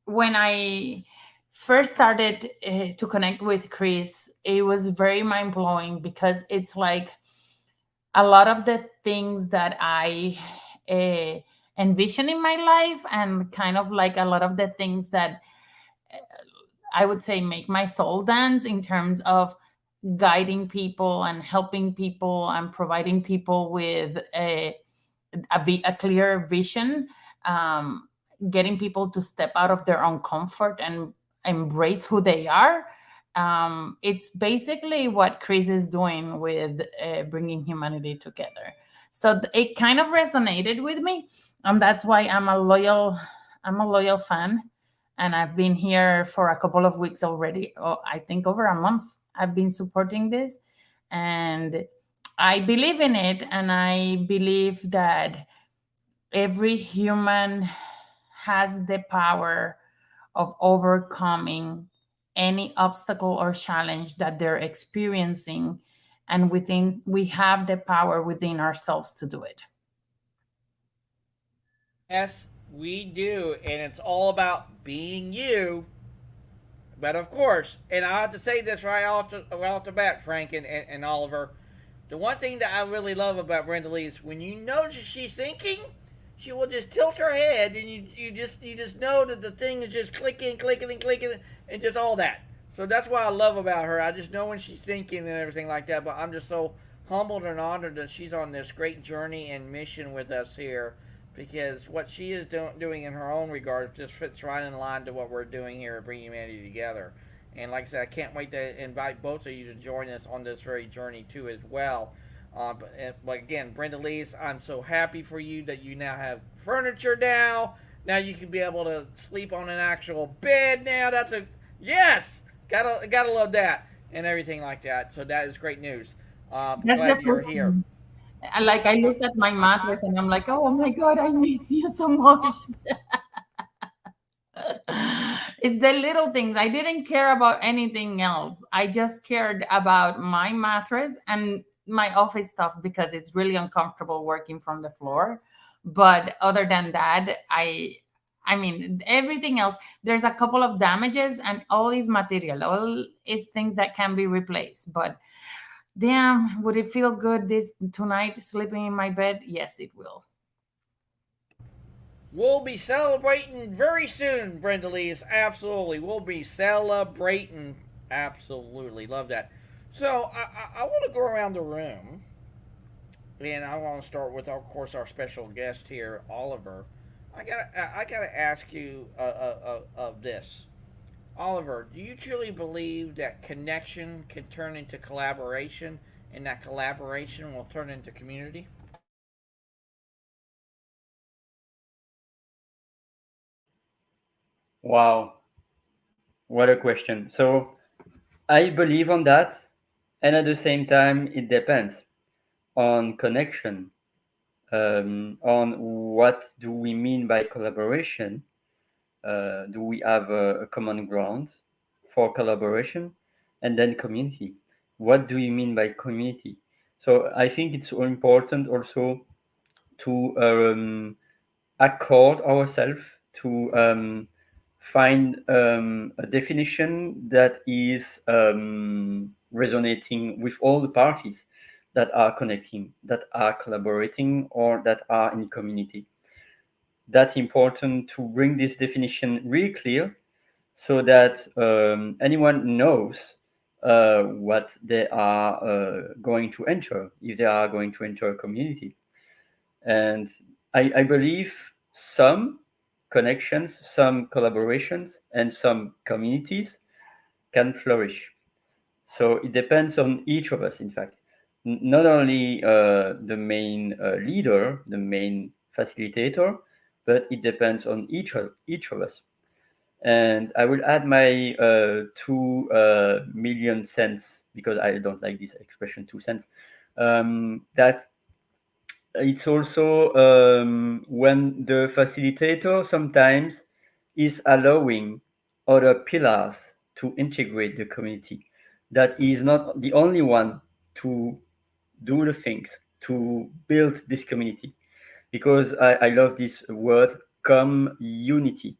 Speaker 6: when I first started to connect with Chris, it was very mind blowing because it's like a lot of the things that I uh, envision in my life, and kind of like a lot of the things that I would say make my soul dance in terms of guiding people and helping people and providing people with a clear vision, um, getting people to step out of their own comfort and embrace who they are. It's basically what Chris is doing with bringing humanity together. So it kind of resonated with me, and that's why I'm a loyal fan, and I've been here for a couple of weeks already. Oh, I think over a month I've been supporting this, and I believe in it, and I believe that every human has the power of overcoming any obstacle or challenge that they're experiencing, and within we have the power within ourselves to do it.
Speaker 1: Yes, we do, and it's all about being you. But of course, and I have to say this right off the bat, Frank and Oliver. The one thing that I really love about Brenda Lee is when you know she's thinking, she will just tilt her head, and you just know that the thing is just clicking, clicking, and clicking, and just all that. So that's what I love about her. I just know when she's thinking and everything like that. But I'm just so humbled and honored that she's on this great journey and mission with us here, because what she is doing in her own regard just fits right in line to what we're doing here at Bring Humanity Together. And like I said, I can't wait to invite both of you to join us on this very journey too as well. But again, Brenda Lees, I'm so happy for you that you now have furniture now. Now you can be able to sleep on an actual bed now. That's a yes. Gotta love that and everything like that. So that is great news.
Speaker 6: That's the
Speaker 1: Glad you're
Speaker 6: first
Speaker 1: here.
Speaker 6: thing. Like I looked at my mattress and I'm like, oh my God, I miss you so much. It's the little things. I didn't care about anything else. I just cared about my mattress and my office stuff because it's really uncomfortable working from the floor. But other than that, I mean everything else. There's a couple of damages and all is material. All is things that can be replaced. But damn, would it feel good this tonight sleeping in my bed? Yes, it will.
Speaker 1: We'll be celebrating very soon, Brenda Lee's. Absolutely. We'll be celebrating. Absolutely. Love that. So I want to go around the room, and I want to start with, of course, our special guest here, Oliver. I gotta ask you of this. Oliver, do you truly believe that connection can turn into collaboration, and that collaboration will turn into community?
Speaker 3: Wow, what a question. So I believe on that, and at the same time, it depends on connection, on what do we mean by collaboration. Do we have a common ground for collaboration? And then community. What do you mean by community? So I think it's so important also to accord ourselves to find a definition that is resonating with all the parties that are connecting, that are collaborating, or that are in community. That's important to bring this definition really clear so that anyone knows what they are going to enter if they are going to enter a community. And I believe some connections, some collaborations, and some communities can flourish. So it depends on each of us, in fact. Not only the main leader, the main facilitator, but it depends on each of us. And I will add my 2 million cents because I don't like this expression 2 cents. That it's also when the facilitator sometimes is allowing other pillars to integrate the community, that is not the only one to do the things to build this community, because I love this word community,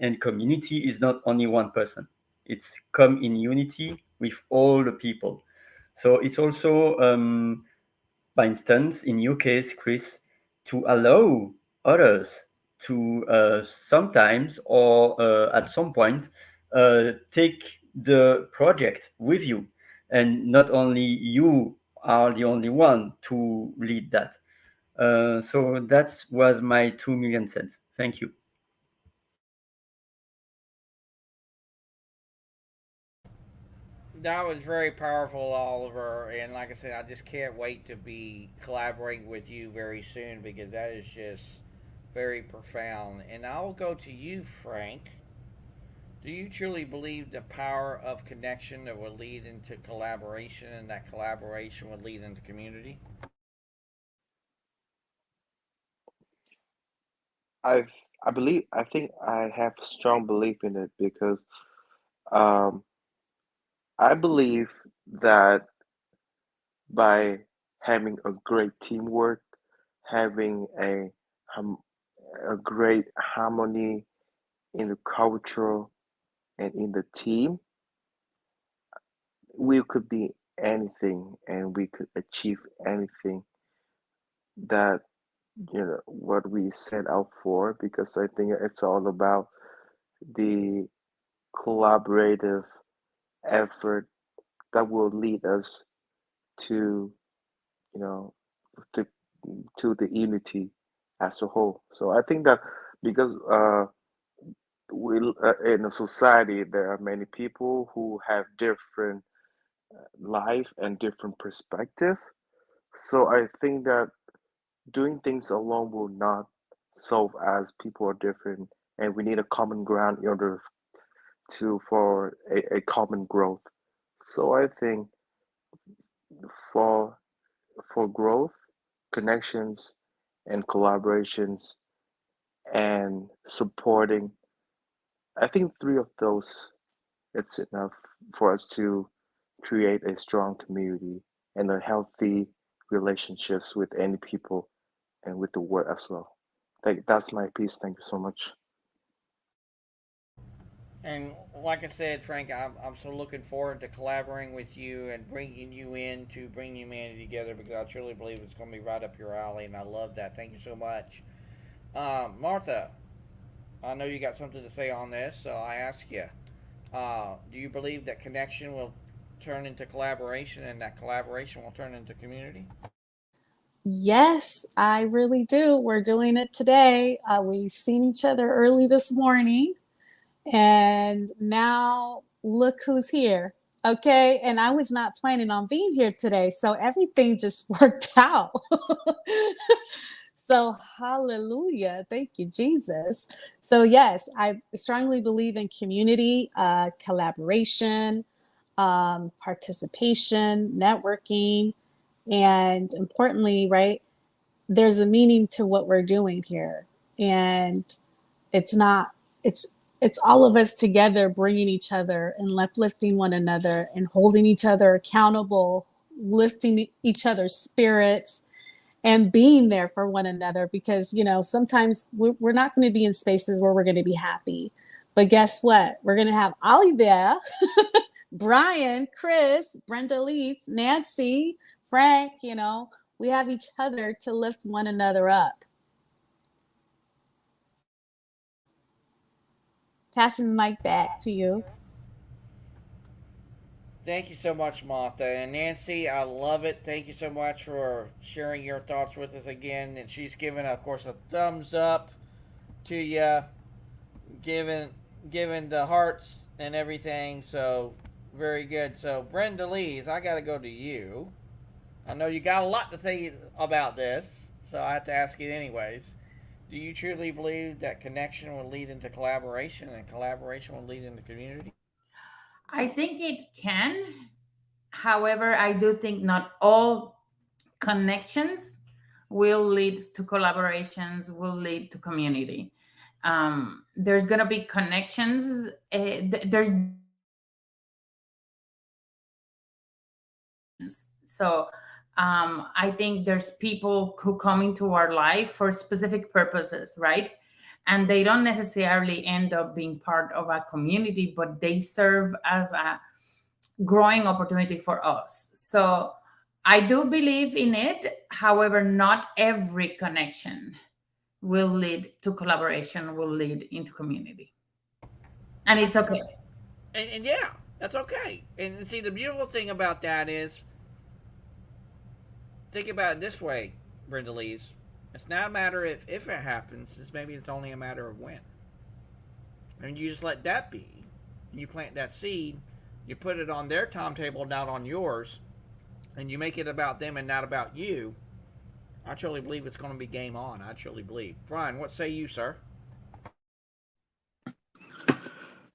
Speaker 3: and community is not only one person, it's come in unity with all the people. So it's also for instance, in your case, Chris, to allow others to sometimes or at some point take the project with you. And not only you are the only one to lead that. So that was my 2 million cents. Thank you.
Speaker 1: That was very powerful, Oliver. And like I said, I just can't wait to be collaborating with you very soon because that is just very profound. And I'll go to you, Frank. Do you truly believe the power of connection that will lead into collaboration and that collaboration will lead into community?
Speaker 4: I I believe I think I have strong belief in it because um, I believe that by having a great teamwork, having hum- a great harmony in the culture and in the team, we could be anything and we could achieve anything that what we set out for, because I think it's all about the collaborative effort that will lead us to you know to, to the unity as a whole. So I think that because in a society there are many people who have different life and different perspective. So I think that doing things alone will not solve, as people are different and we need a common ground in order for a common growth. So I think for growth, connections, and collaborations, and supporting, I think three of those, it's enough for us to create a strong community and a healthy relationships with any people and with the world as well. That's my piece. Thank you so much.
Speaker 1: And like I said, Frank, I'm so looking forward to collaborating with you and bringing you in to bring humanity together because I truly believe it's going to be right up your alley, and I love that. Thank you so much. Martha, I know you got something to say on this, so I ask you, do you believe that connection will turn into collaboration and that collaboration will turn into community?
Speaker 5: Yes, I really do. We're doing it today. We've seen each other early this morning, and now look who's here. Okay. And I was not planning on being here today. So everything just worked out. So, hallelujah. Thank you, Jesus. So, yes, I strongly believe in community, collaboration, participation, networking, and importantly, right, there's a meaning to what we're doing here. And it's not, it's, it's all of us together bringing each other and uplifting one another and holding each other accountable, lifting each other's spirits, and being there for one another because sometimes we're not going to be in spaces where we're going to be happy, but guess what, we're going to have Ollie there, Brian, Chris, Brenda, Lise, Nancy, Frank. We have each other to lift one another up. Passing the mic back to you.
Speaker 1: Thank you so much, Martha. And Nancy, I love it. Thank you so much for sharing your thoughts with us again. And she's given, of course, a thumbs up to you, giving the hearts and everything. So, very good. So, Brenda Lees, I got to go to you. I know you got a lot to say about this, so I have to ask it anyways. Do you truly believe that connection will lead into collaboration and collaboration will lead into community?
Speaker 6: I think it can. However, I do think not all connections will lead to collaborations, will lead to community. There's going to be connections. There's so I think there's people who come into our life for specific purposes, right? And they don't necessarily end up being part of a community, but they serve as a growing opportunity for us. So I do believe in it. However, not every connection will lead to collaboration, will lead into community. And it's okay.
Speaker 1: And yeah, that's okay. And see, the beautiful thing about that is, think about it this way, Brenda Lees. It's not a matter if it happens. It's only a matter of when. And you just let that be. You plant that seed. You put it on their timetable, not on yours, and you make it about them and not about you. I truly believe it's going to be game on. I truly believe. Brian, what say you, sir?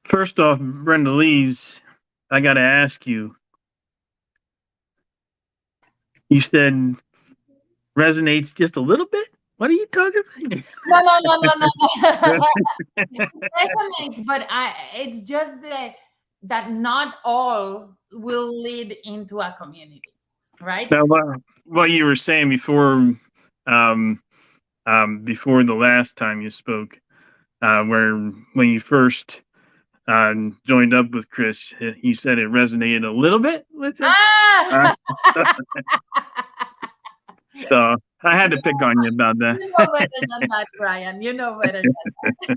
Speaker 2: First off, Brenda Lees, I got to ask you. You said resonates just a little bit. What are you talking about?
Speaker 6: No. Resonates, but it's just that not all will lead into a community, right?
Speaker 2: Now, what you were saying before, before the last time you spoke, where when you first joined up with Chris, you said it resonated a little bit with him. So I had to pick on you about that.
Speaker 6: You know better than that, Brian. You know better than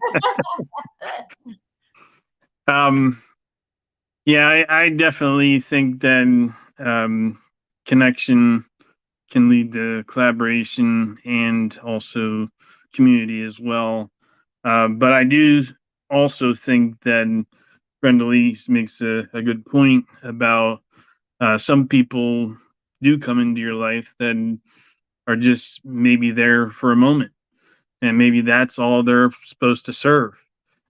Speaker 6: that.
Speaker 2: Yeah, I definitely think that connection can lead to collaboration and also community as well. But I do also think that Brenda Lee makes a good point about some people do come into your life that are just maybe there for a moment, and maybe that's all they're supposed to serve.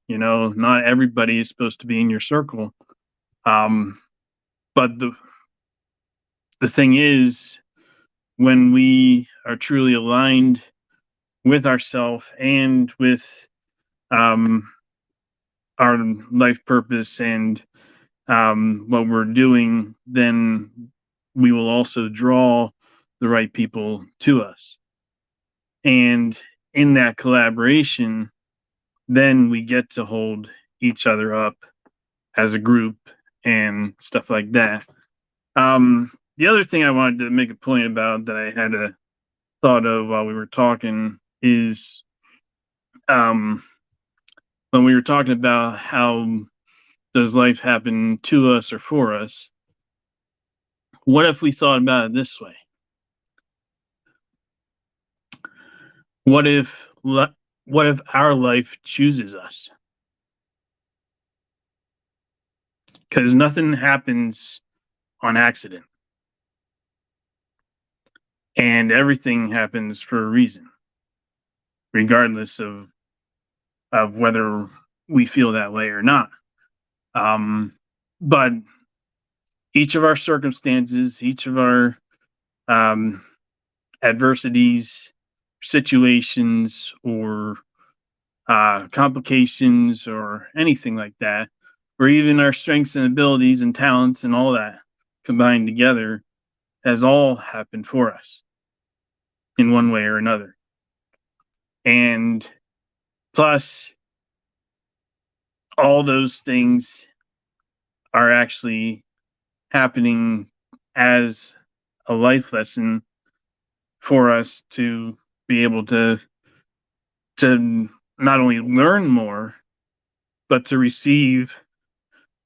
Speaker 2: You know, not everybody is supposed to be in your circle. But the thing is, when we are truly aligned with ourselves and with um, our life purpose and what we're doing, then we will also draw the right people to us. And in that collaboration, then we get to hold each other up as a group and stuff like that. The other thing I wanted to make a point about that I had a thought of while we were talking is um, when we were talking about how does life happen to us or for us. What if we thought about it this way? What if what if our life chooses us? Because nothing happens on accident, and everything happens for a reason, regardless of whether we feel that way or not. But each of our circumstances, each of our um, adversities, situations, or complications, or anything like that, or even our strengths and abilities and talents and all that combined together, has all happened for us in one way or another. And plus, all those things are actually happening as a life lesson for us to be able to not only learn more, but to receive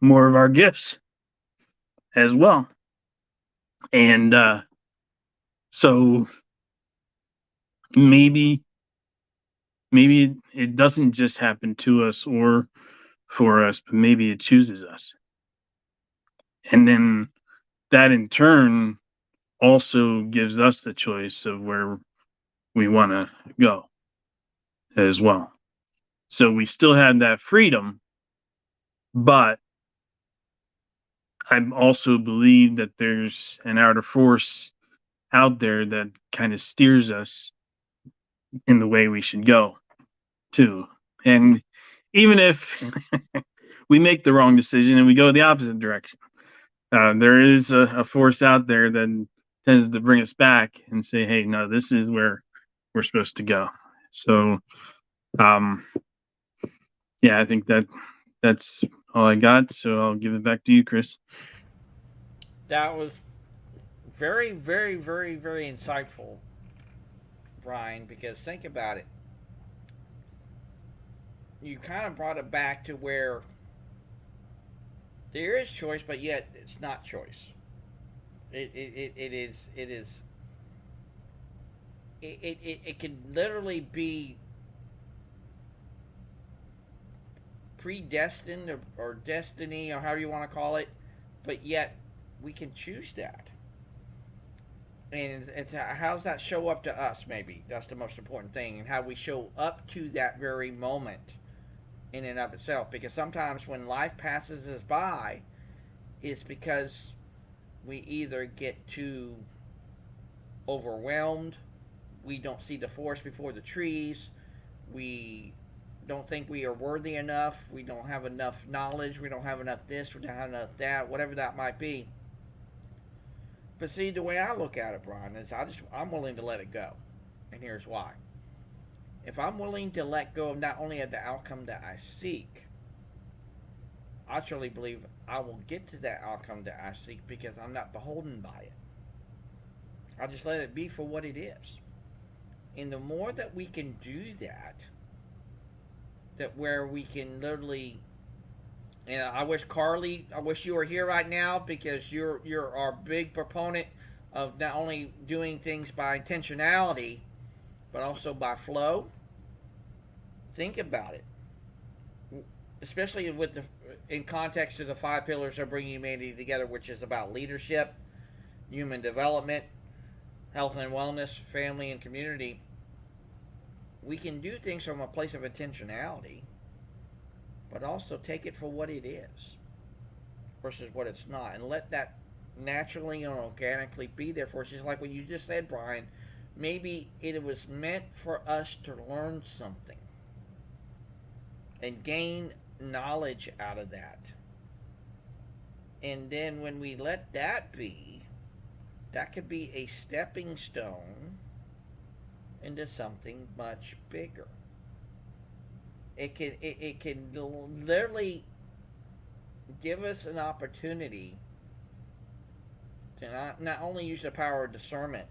Speaker 2: more of our gifts as well. And so maybe it doesn't just happen to us or for us, but maybe it chooses us. And then that in turn also gives us the choice of where we want to go as well. So we still have that freedom, but I also believe that there's an outer force out there that kind of steers us in the way we should go too. And even if we make the wrong decision and we go the opposite direction, there is a force out there that tends to bring us back and say, hey, no, this is where we're supposed to go. So yeah, I think that's all I got. So I'll give it back to you, Chris.
Speaker 1: That was very, very, very, very insightful, Brian, because think about it. You kind of brought it back to where there is choice, but yet it's not choice. It can literally be predestined or destiny or however you want to call it, but yet we can choose that. And it's how does that show up to us? Maybe that's the most important thing, and how we show up to that very moment in and of itself. Because sometimes when life passes us by, it's because we either get too overwhelmed, we don't see the forest before the trees, we don't think we are worthy enough, we don't have enough knowledge, we don't have enough this, we don't have enough that, whatever that might be. But see, the way I look at it, Brian, is I'm willing to let it go, and here's why. If I'm willing to let go of not only of the outcome that I seek, I truly believe I will get to that outcome that I seek because I'm not beholden by it. I just let it be for what it is. And the more that we can do that, that where we can literally, and I wish Carly, I wish you were here right now because you're our big proponent of not only doing things by intentionality, but also by flow. Think about it, especially with in context to the 5 pillars of bringing humanity together, which is about leadership, human development, health and wellness, family and community. We can do things from a place of intentionality, but also take it for what it is versus what it's not, and let that naturally and organically be there for us. Just like what you just said, Brian. Maybe it was meant for us to learn something and gain knowledge out of that. And then when we let that be, that could be a stepping stone into something much bigger. It can literally give us an opportunity to not only use the power of discernment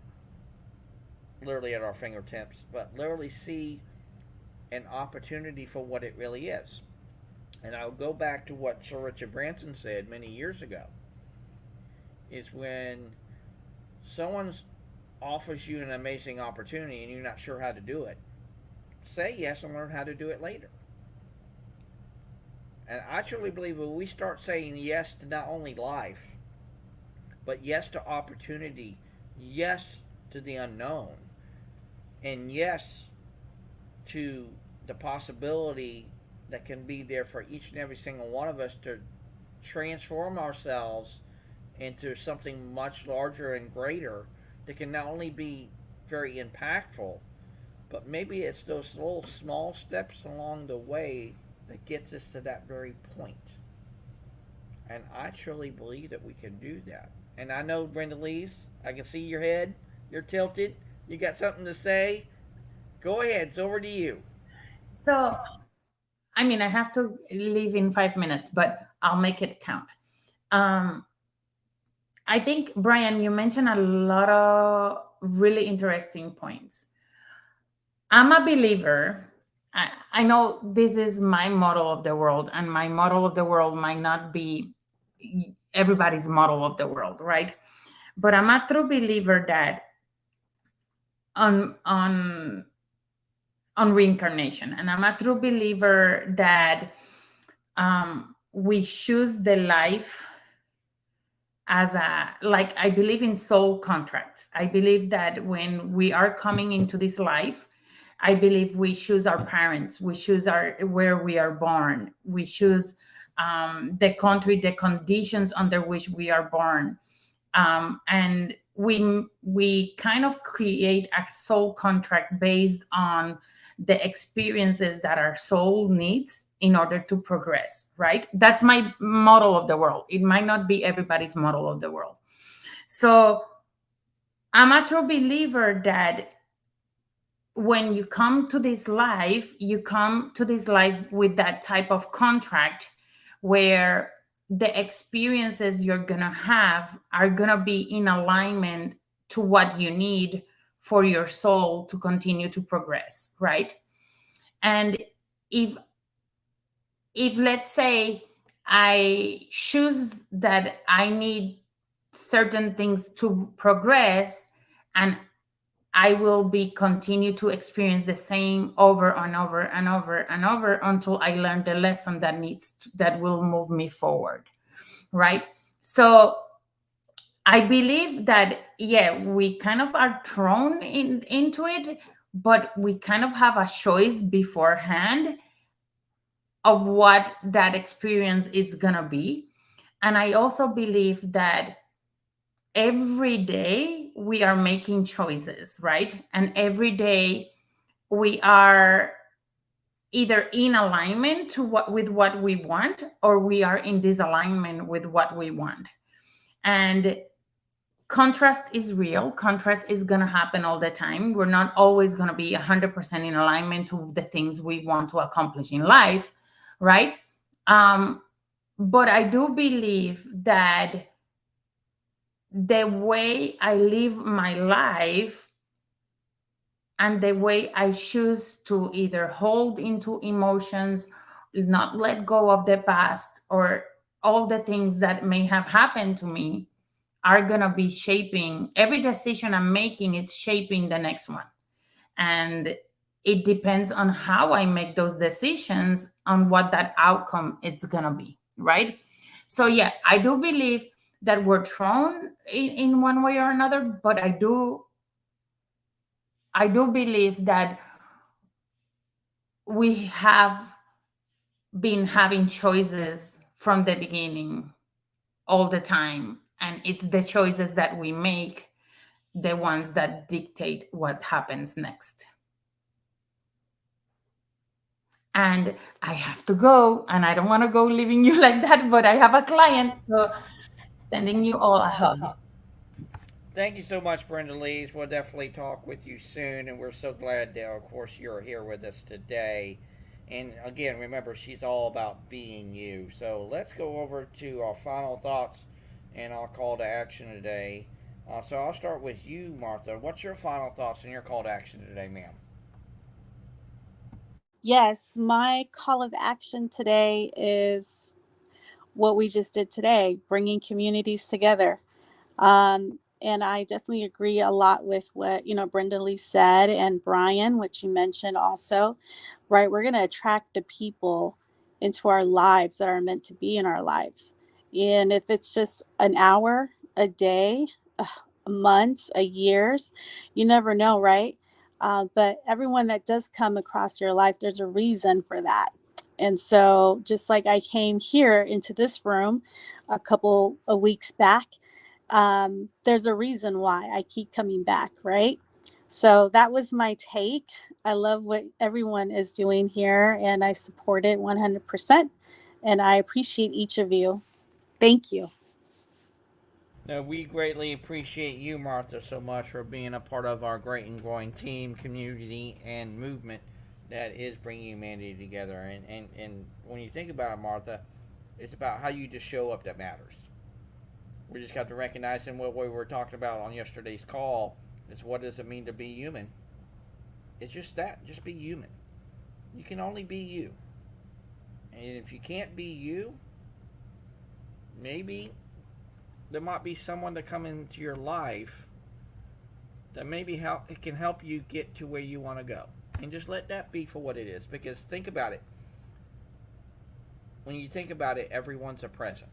Speaker 1: literally at our fingertips, but literally see an opportunity for what it really is. And I'll go back to what Sir Richard Branson said many years ago, is when someone offers you an amazing opportunity and you're not sure how to do it, say yes and learn how to do it later. And I truly believe when we start saying yes to not only life, but yes to opportunity, yes to the unknown, and yes to the possibility that can be there for each and every single one of us to transform ourselves into something much larger and greater that can not only be very impactful, but maybe it's those little small steps along the way that gets us to that very point. And I truly believe that we can do that. And I know, Brenda Lees, I can see your head. You're tilted. You got something to say? Go ahead. It's over to you.
Speaker 6: So, I mean, I have to leave in 5 minutes, but I'll make it count. Um, I think, Brian, you mentioned a lot of really interesting points. I'm a believer. I know this is my model of the world, and my model of the world might not be everybody's model of the world, right? But I'm a true believer that on on on reincarnation, and I'm a true believer that we choose the life as a, like, I believe in soul contracts. I believe that when we are coming into this life, I believe we choose our parents, we choose our where we are born, we choose the country, the conditions under which we are born, and we kind of create a soul contract based on the experiences that our soul needs in order to progress, right? That's my model of the world. It might not be everybody's model of the world. So I'm a true believer that when you come to this life, you come to this life with that type of contract where the experiences you're going to have are going to be in alignment to what you need for your soul to continue to progress, right? And if let's say I choose that I need certain things to progress, and I will be continue to experience the same over and over and over and over until I learn the lesson that will move me forward, right? So I believe that, yeah, we kind of are thrown into it, but we kind of have a choice beforehand of what that experience is gonna be. And I also believe that every day we are making choices, right? And every day we are either in alignment with what we want, or we are in disalignment with what we want. And contrast is real. Contrast is going to happen all the time. We're not always going to be 100% in alignment to the things we want to accomplish in life, right? But I do believe that the way I live my life and the way I choose to either hold into emotions, not let go of the past, or all the things that may have happened to me are going to be shaping every decision I'm making, is shaping the next one. And it depends on how I make those decisions on what that outcome is going to be, right? So yeah, I do believe that we're thrown in one way or another, but I do believe that we have been having choices from the beginning all the time, and it's the choices that we make the ones that dictate what happens next. And I have to go, and I don't want to go leaving you like that, but I have a client, so sending you all a hug.
Speaker 1: Thank you so much, Brenda Lees. We'll definitely talk with you soon, and we're so glad that, of course, you're here with us today. And again, remember, she's all about being you. So let's go over to our final thoughts and our call to action today. So I'll start with you, Martha. What's your final thoughts and your call to action today, ma'am?
Speaker 5: Yes, my call of action today is what we just did today, bringing communities together. And I definitely agree a lot with what, Brenda Lee said, and Brian, which you mentioned also, right? We're going to attract the people into our lives that are meant to be in our lives. And if it's just an hour, a day, a month, a years, you never know, right? But everyone that does come across your life, there's a reason for that. And so, just like I came here into this room a couple of weeks back, there's a reason why I keep coming back, right? So that was my take. I love what everyone is doing here, and I support it 100%. And I appreciate each of you. Thank you.
Speaker 1: No, we greatly appreciate you, Martha, so much for being a part of our great and growing team, community, and movement that is bringing humanity together. And when you think about it, Martha, it's about how you just show up that matters. We just got to recognize in what we were talking about on yesterday's call is what does it mean to be human? It's just that. Just be human. You can only be you. And if you can't be you, maybe there might be someone to come into your life that maybe help it can help you get to where you want to go. And just let that be for what it is. Because think about it. When you think about it, everyone's a present.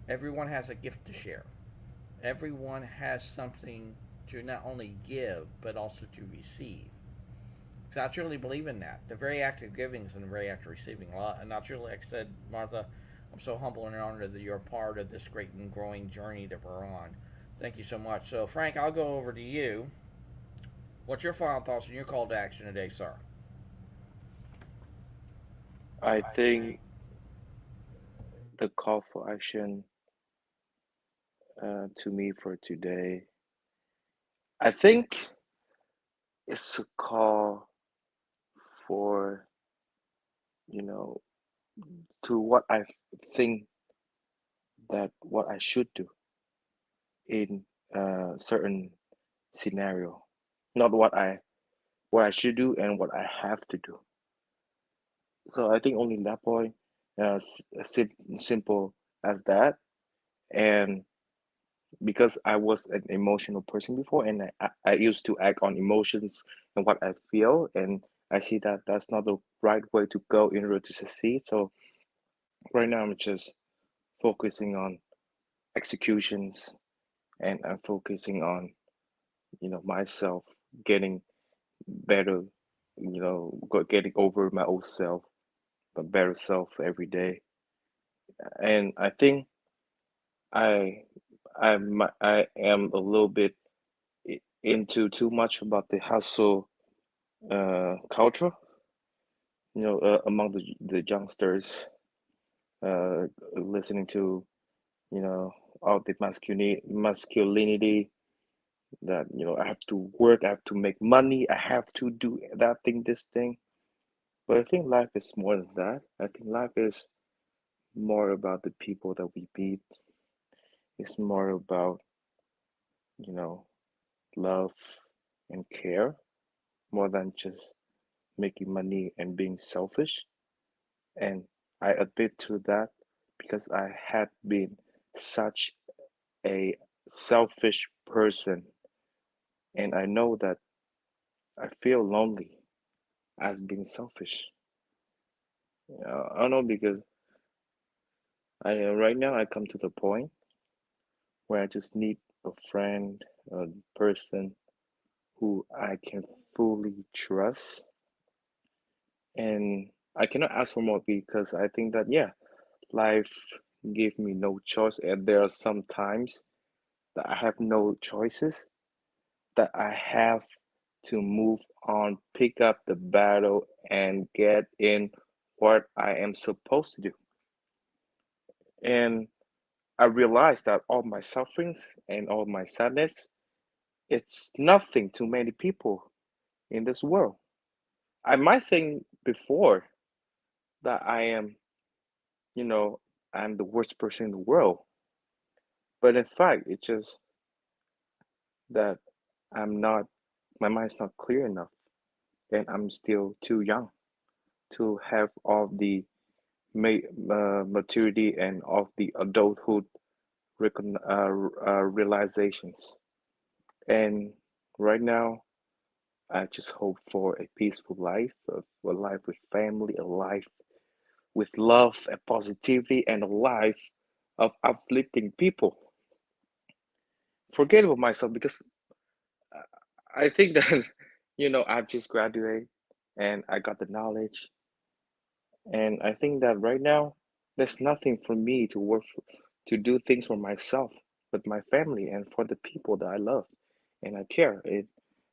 Speaker 1: Everyone has a gift to share. Everyone has something to not only give, but also to receive. Because I truly believe in that. The very act of giving is the very act of receiving. And I truly, like I said, Martha, I'm so humble and honored that you're a part of this great and growing journey that we're on. Thank you so much. So, Frank, I'll go over to you. What's your final thoughts and your call to action today, sir?
Speaker 4: I think the call for action to me for today, I think it's a call for, you know, to what I think that what I should do in a certain scenario, not what I should do and what I have to do. So I think only that point, simple as that. And because I was an emotional person before, and I used to act on emotions and what I feel, and I see that that's not the right way to go in order to succeed. So right now I'm just focusing on executions, and I'm focusing on myself getting better, getting over my old self, but better self every day. And I think I I am a little bit into too much about the hustle culture, among the youngsters, listening to you know all the masculinity that I have to work, I have to make money, I have to do that thing, this thing. But I think life is more than that. I think life is more about the people that we meet. It's more about you know love and care more than just making money and being selfish. And I admit to that because I had been such a selfish person, and I know that I feel lonely as being selfish. I don't know because I right now I come to the point where I just need a friend, a person who I can fully trust, and I cannot ask for more because I think that, yeah, life gave me no choice, and there are some times that I have no choices, that I have to move on, pick up the battle, and get in what I am supposed to do. And I realized that all my sufferings and all my sadness, it's nothing to many people in this world. I might think before that you know, I'm the worst person in the world, but in fact, it's just that I'm not, my mind's not clear enough, and I'm still too young to have all the maturity and of the adulthood realizations. And right now, I just hope for a peaceful life, a life with family, a life with love and positivity, and a life of uplifting people. Forget about myself because I think that I've just graduated and I got the knowledge, and I think that right now there's nothing for me to work for, to do things for myself, but my family and for the people that I love and I care.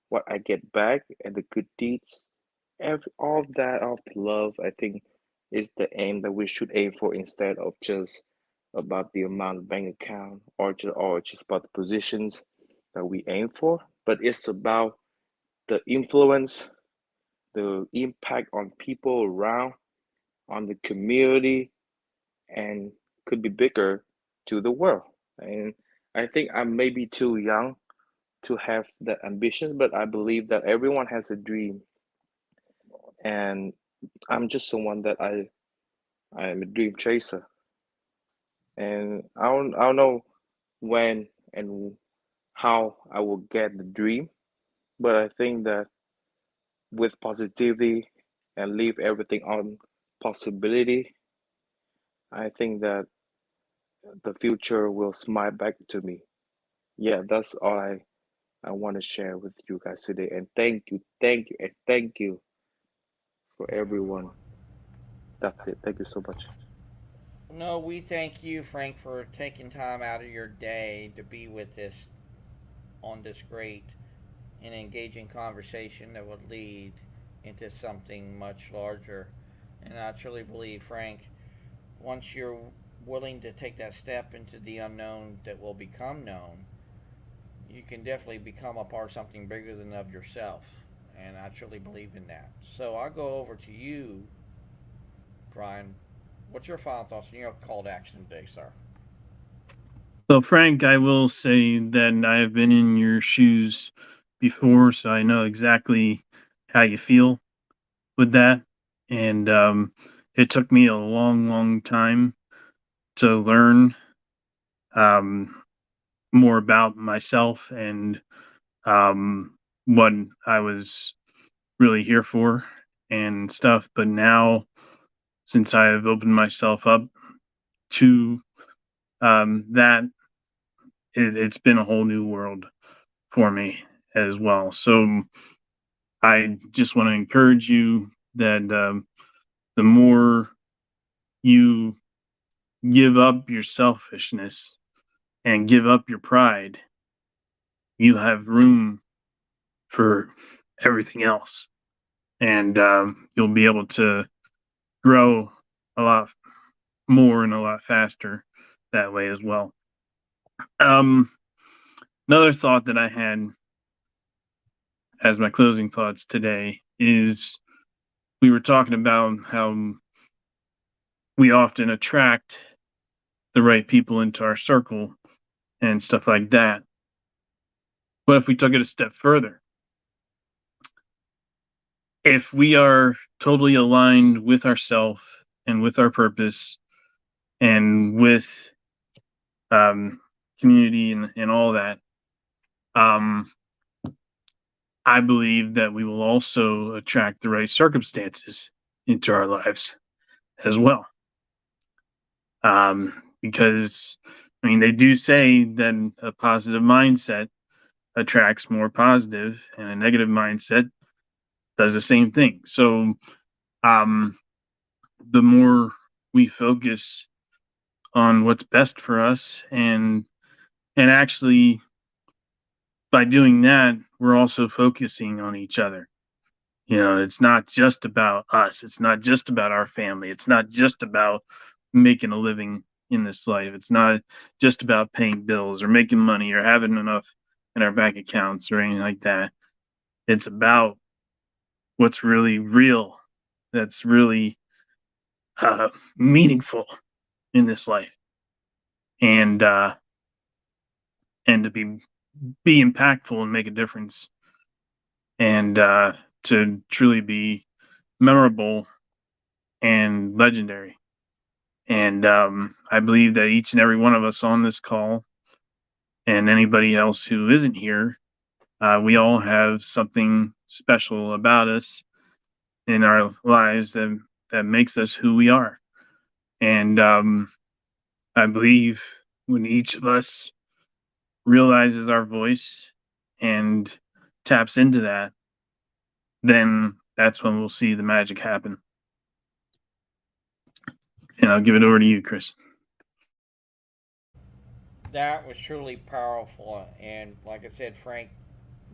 Speaker 4: What I get back and the good deeds, all of that, all of the love, I think is the aim that we should aim for instead of just about the amount of bank account or just about the positions that we aim for. But it's about the influence, the impact on people around, on the community, and could be bigger to the world. And I think I'm maybe too young to have the ambitions, but I believe that everyone has a dream, and I'm just someone that I am a dream chaser, and I don't know when and how I will get the dream, but I think that with positivity and leave everything on possibility, I think that the future will smile back to me. Yeah, that's all I want to share with you guys today. And thank you, and thank you for everyone. That's it. Thank you so much.
Speaker 1: No, we thank you, Frank, for taking time out of your day to be with us on this great and engaging conversation that would lead into something much larger. And I truly believe, Frank, once you're willing to take that step into the unknown that will become known, you can definitely become a part of something bigger than of yourself. And I truly believe in that. So I'll go over to you, Brian. What's your final thoughts on your call to action today, sir?
Speaker 2: So, Frank, I will say that I have been in your shoes before, so I know exactly how you feel with that. And it took me a long, long time to learn um, more about myself and what I was really here for and stuff. But now, since I have opened myself up to that, it's been a whole new world for me as well. So I just want to encourage you that the more you give up your selfishness and give up your pride, you have room for everything else. And you'll be able to grow a lot more and a lot faster that way as well. Um, Another thought that I had as my closing thoughts today is we were talking about how we often attract the right people into our circle and stuff like that. But if we took it a step further, if we are totally aligned with ourself and with our purpose and with um, community and all that, um, I believe that we will also attract the right circumstances into our lives as well. Because, I mean, they do say that a positive mindset attracts more positive, and a negative mindset does the same thing. So, um, the more we focus on what's best for us, and actually by doing that, we're also focusing on each other. You know, it's not just about us. It's not just about our family. It's not just about making a living in this life. It's not just about paying bills or making money or having enough in our bank accounts or anything like that. It's about what's really real, that's really meaningful in this life, and and to be impactful and make a difference, and to truly be memorable and legendary. And I believe that each and every one of us on this call, and anybody else who isn't here, we all have something special about us in our lives that makes us who we are. And I believe when each of us realizes our voice and taps into that, then that's when we'll see the magic happen. And I'll give it over to you, Chris.
Speaker 1: That was truly powerful. And like I said, Frank,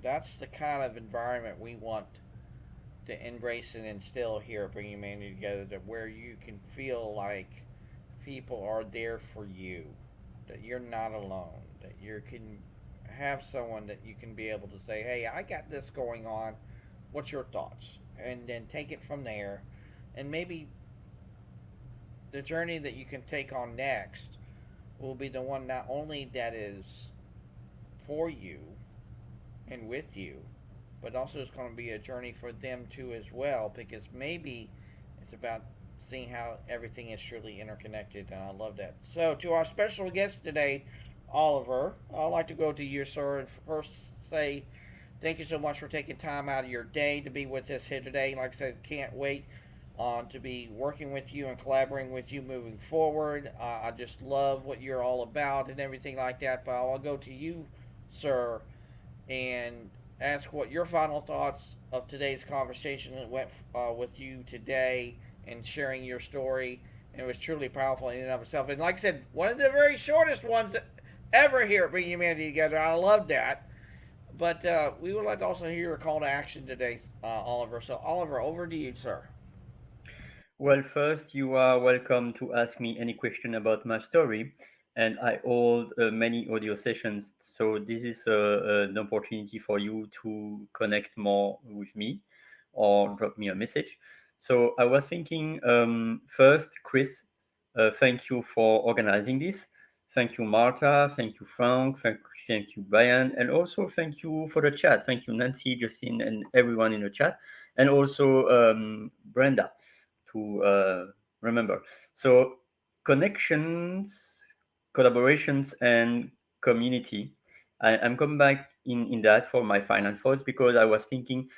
Speaker 1: that's the kind of environment we want to embrace and instill here at Bring Humanity Together, to where you can feel like people are there for you, that you're not alone, that you can have someone that you can be able to say, hey, I got this going on. What's your thoughts? And then take it from there. And maybe the journey that you can take on next will be the one not only that is for you and with you, but also it's going to be a journey for them too as well, because maybe it's about seeing how everything is truly interconnected, and I love that. So to our special guest today, Oliver, I'd like to go to you, sir, and first say thank you so much for taking time out of your day to be with us here today. Like I said, can't wait to be working with you and collaborating with you moving forward. I just love what you're all about and everything like that. But I'll go to you, sir, and ask what your final thoughts of today's conversation went with you today, and sharing your story. And it was truly powerful in and of itself. And like I said, one of the very shortest ones ever here at Bring Humanity Together. I love that. But we would like to also hear a call to action today, Oliver. So, Oliver, over to you, sir.
Speaker 3: Well, first, you are welcome to ask me any question about my story. And I hold many audio sessions. So, this is an opportunity for you to connect more with me or drop me a message. So, I was thinking first, Chris, thank you for organizing this. Thank you, Marta. Thank you, Frank. Thank you, Brian. And also, thank you for the chat. Thank you, Nancy, Justine, and everyone in the chat. And also, Brenda to remember. So connections, collaborations, and community. I'm coming back in that for my final thoughts, because I was thinking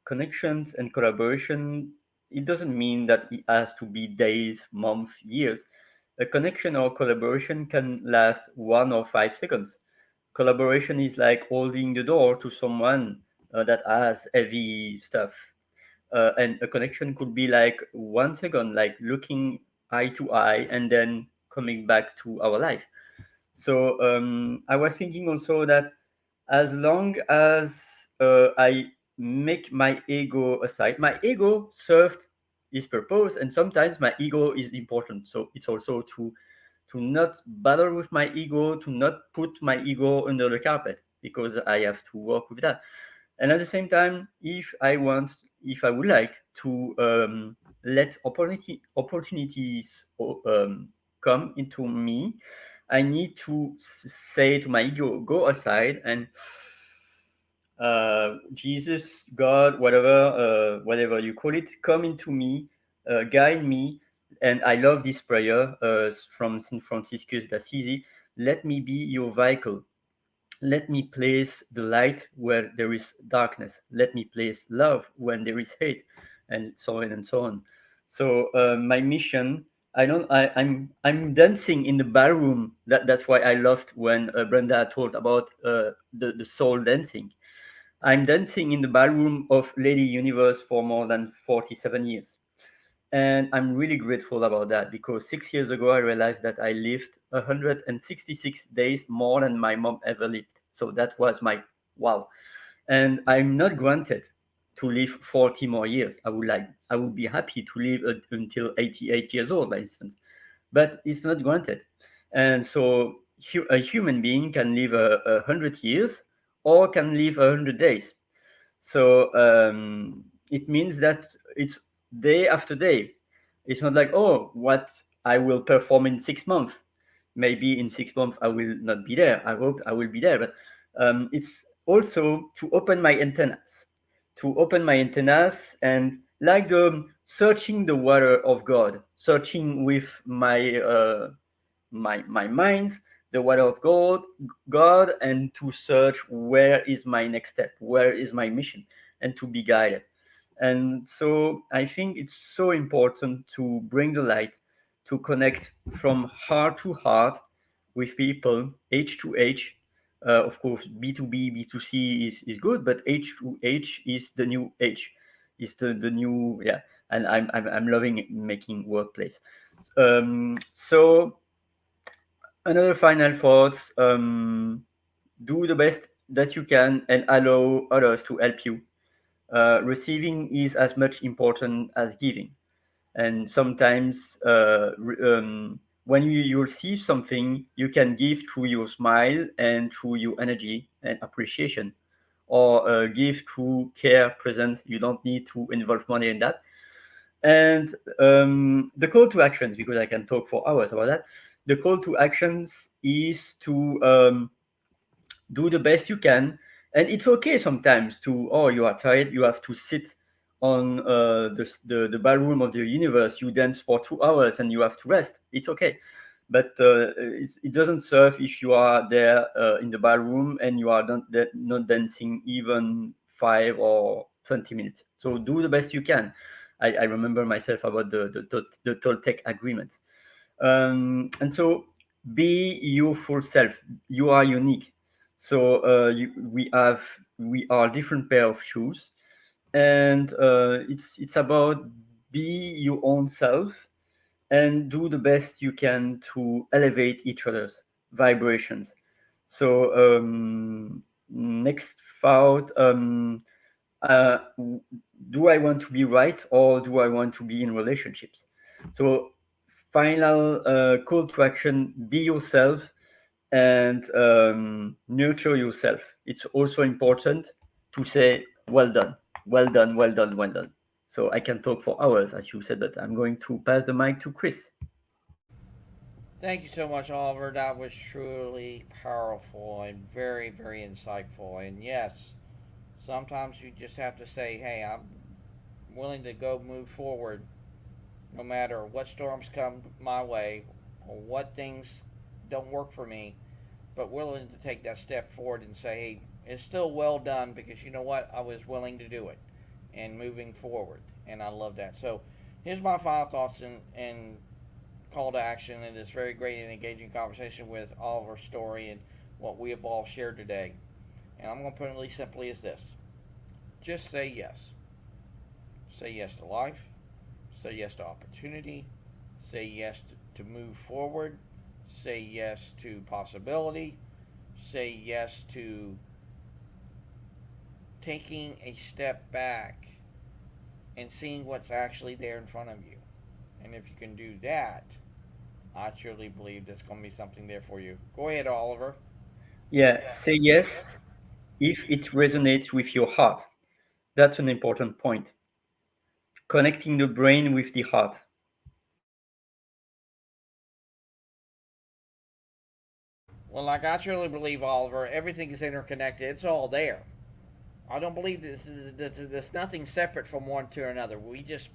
Speaker 3: connections and collaboration. It doesn't mean that it has to be days, months, years. A connection or collaboration can last 1 or 5 seconds. Collaboration is like holding the door to someone that has heavy stuff, and a connection could be like 1 second, like looking eye to eye and then coming back to our life. So I was thinking also that as long as I make my ego aside, my ego served its purpose, and sometimes my ego is important. So it's also to not battle with my ego, to not put my ego under the carpet, because I have to work with that. And at the same time, if I would like to let opportunities come into me, I need to say to my ego, go aside, and Jesus, God, whatever you call it, come into me, guide me. And I love this prayer from Saint Franciscus d'Assisi. Let me be your vehicle. Let me place the light where there is darkness. Let me place love when there is hate, and so on and so on. So my mission, I don't. I'm dancing in the ballroom. That's why I loved when Brenda told about the soul dancing. I'm dancing in the ballroom of Lady Universe for more than 47 years. And I'm really grateful about that because 6 years ago I realized that I lived 166 days more than my mom ever lived. So that was my wow. And I'm not granted to live 40 more years. I would be happy to live until 88 years old, for instance, but it's not granted. And so a human being can live 100 years or can live 100 days. So it means that it's day after day. It's not like, oh, what I will perform in 6 months. Maybe in 6 months I will not be there. I hope I will be there. But it's also to open my antennas, and like the searching the water of God, searching with my mind, the water of God, and to search where is my next step, where is my mission, and to be guided. And so I think it's so important to bring the light, to connect from heart to heart with people, age to age. Of course, B2B, B2C is good, but age to age is the new age, is the new, yeah. And I'm loving making workplace. So another final thoughts, do the best that you can and allow others to help you. Receiving is as much important as giving. And sometimes when you receive something, you can give through your smile and through your energy and appreciation, or give through care, present. You don't need to involve money in that. And the call to actions, because I can talk for hours about that. The call to actions is to do the best you can, and it's okay sometimes to, oh, you are tired, you have to sit on the ballroom of the universe, you dance for 2 hours and you have to rest. It's okay, but it doesn't serve if you are there in the ballroom and you are not dancing even 5 or 20 minutes. So do the best you can. I remember myself about the Toltec agreement. And so be your full self. You are unique. So we are different pair of shoes, and it's about be your own self and do the best you can to elevate each other's vibrations. So next thought, uh, do I want to be right or do I want to be in relationships? So final call to action: be yourself and nurture yourself. It's also important to say well done, well done, well done, well done. So I can talk for hours, as you said, but I'm going to pass the mic to Chris.
Speaker 1: Thank you so much, Oliver. That was truly powerful and very, very insightful. And yes, sometimes you just have to say, hey, I'm willing to go move forward no matter what storms come my way or what things don't work for me, but willing to take that step forward and say, hey, it's still well done because you know what? I was willing to do it and moving forward. And I love that. So here's my final thoughts and call to action in this very great and engaging conversation with Oliver's story and what we have all shared today. And I'm going to put it really simply as this: just say yes. Say yes to life. Say yes to opportunity. Say yes to move forward. Say yes to possibility. Say yes to taking a step back and seeing what's actually there in front of you. And if you can do that, I truly believe there's going to be something there for you. Go ahead, Oliver.
Speaker 3: Yeah, say yes if it resonates with your heart. That's an important point. Connecting the brain with the heart.
Speaker 1: Well, like I truly believe, Oliver, everything is interconnected. It's all there. I don't believe there's nothing separate from one to another. We just,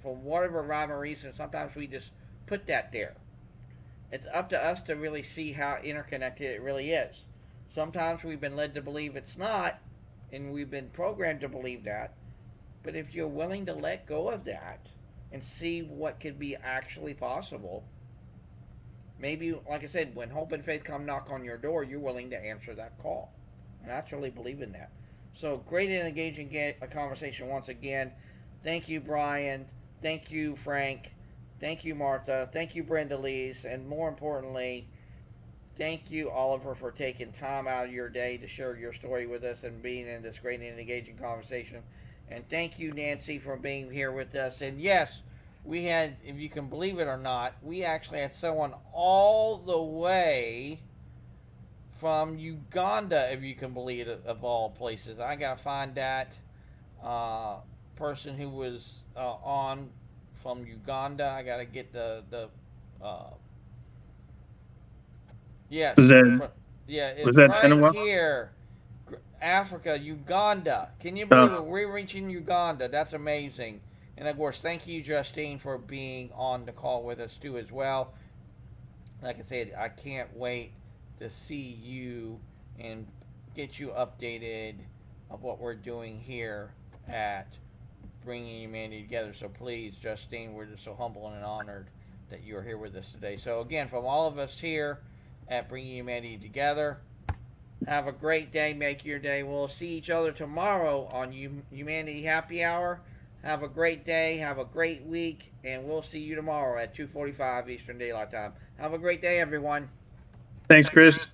Speaker 1: for whatever rhyme or reason, sometimes we just put that there. It's up to us to really see how interconnected it really is. Sometimes we've been led to believe it's not, and we've been programmed to believe that. But if you're willing to let go of that and see what could be actually possible, maybe, like I said, when hope and faith come knock on your door, you're willing to answer that call. And I truly believe in that. So great and engaging conversation once again. Thank you, Brian. Thank you, Frank. Thank you, Martha. Thank you, Brenda Lees. And more importantly, thank you, Oliver, for taking time out of your day to share your story with us and being in this great and engaging conversation. And thank you, Nancy, for being here with us. And yes, we had, if you can believe it or not, we actually had someone all the way from Uganda, if you can believe it, of all places. I gotta find that person who was on from Uganda. I gotta get the yes,
Speaker 2: Was that
Speaker 1: yeah,
Speaker 2: was
Speaker 1: it's
Speaker 2: that
Speaker 1: right
Speaker 2: Tenawa?
Speaker 1: here. Africa, Uganda. Can you believe
Speaker 2: Oh,
Speaker 1: it? We're reaching Uganda. That's amazing. And of course, thank you, Justine, for being on the call with us too as well. Like I said, I can't wait to see you and get you updated of what we're doing here at Bringing Humanity Together. So please, Justine, we're just so humble and honored that you're here with us today. So again, from all of us here at Bringing Humanity Together, have a great day. Make your day. We'll see each other tomorrow on Humanity Happy Hour. Have a great day. Have a great week. And we'll see you tomorrow at 2:45 Eastern Daylight Time. Have a great day, everyone.
Speaker 2: thanks, Chris.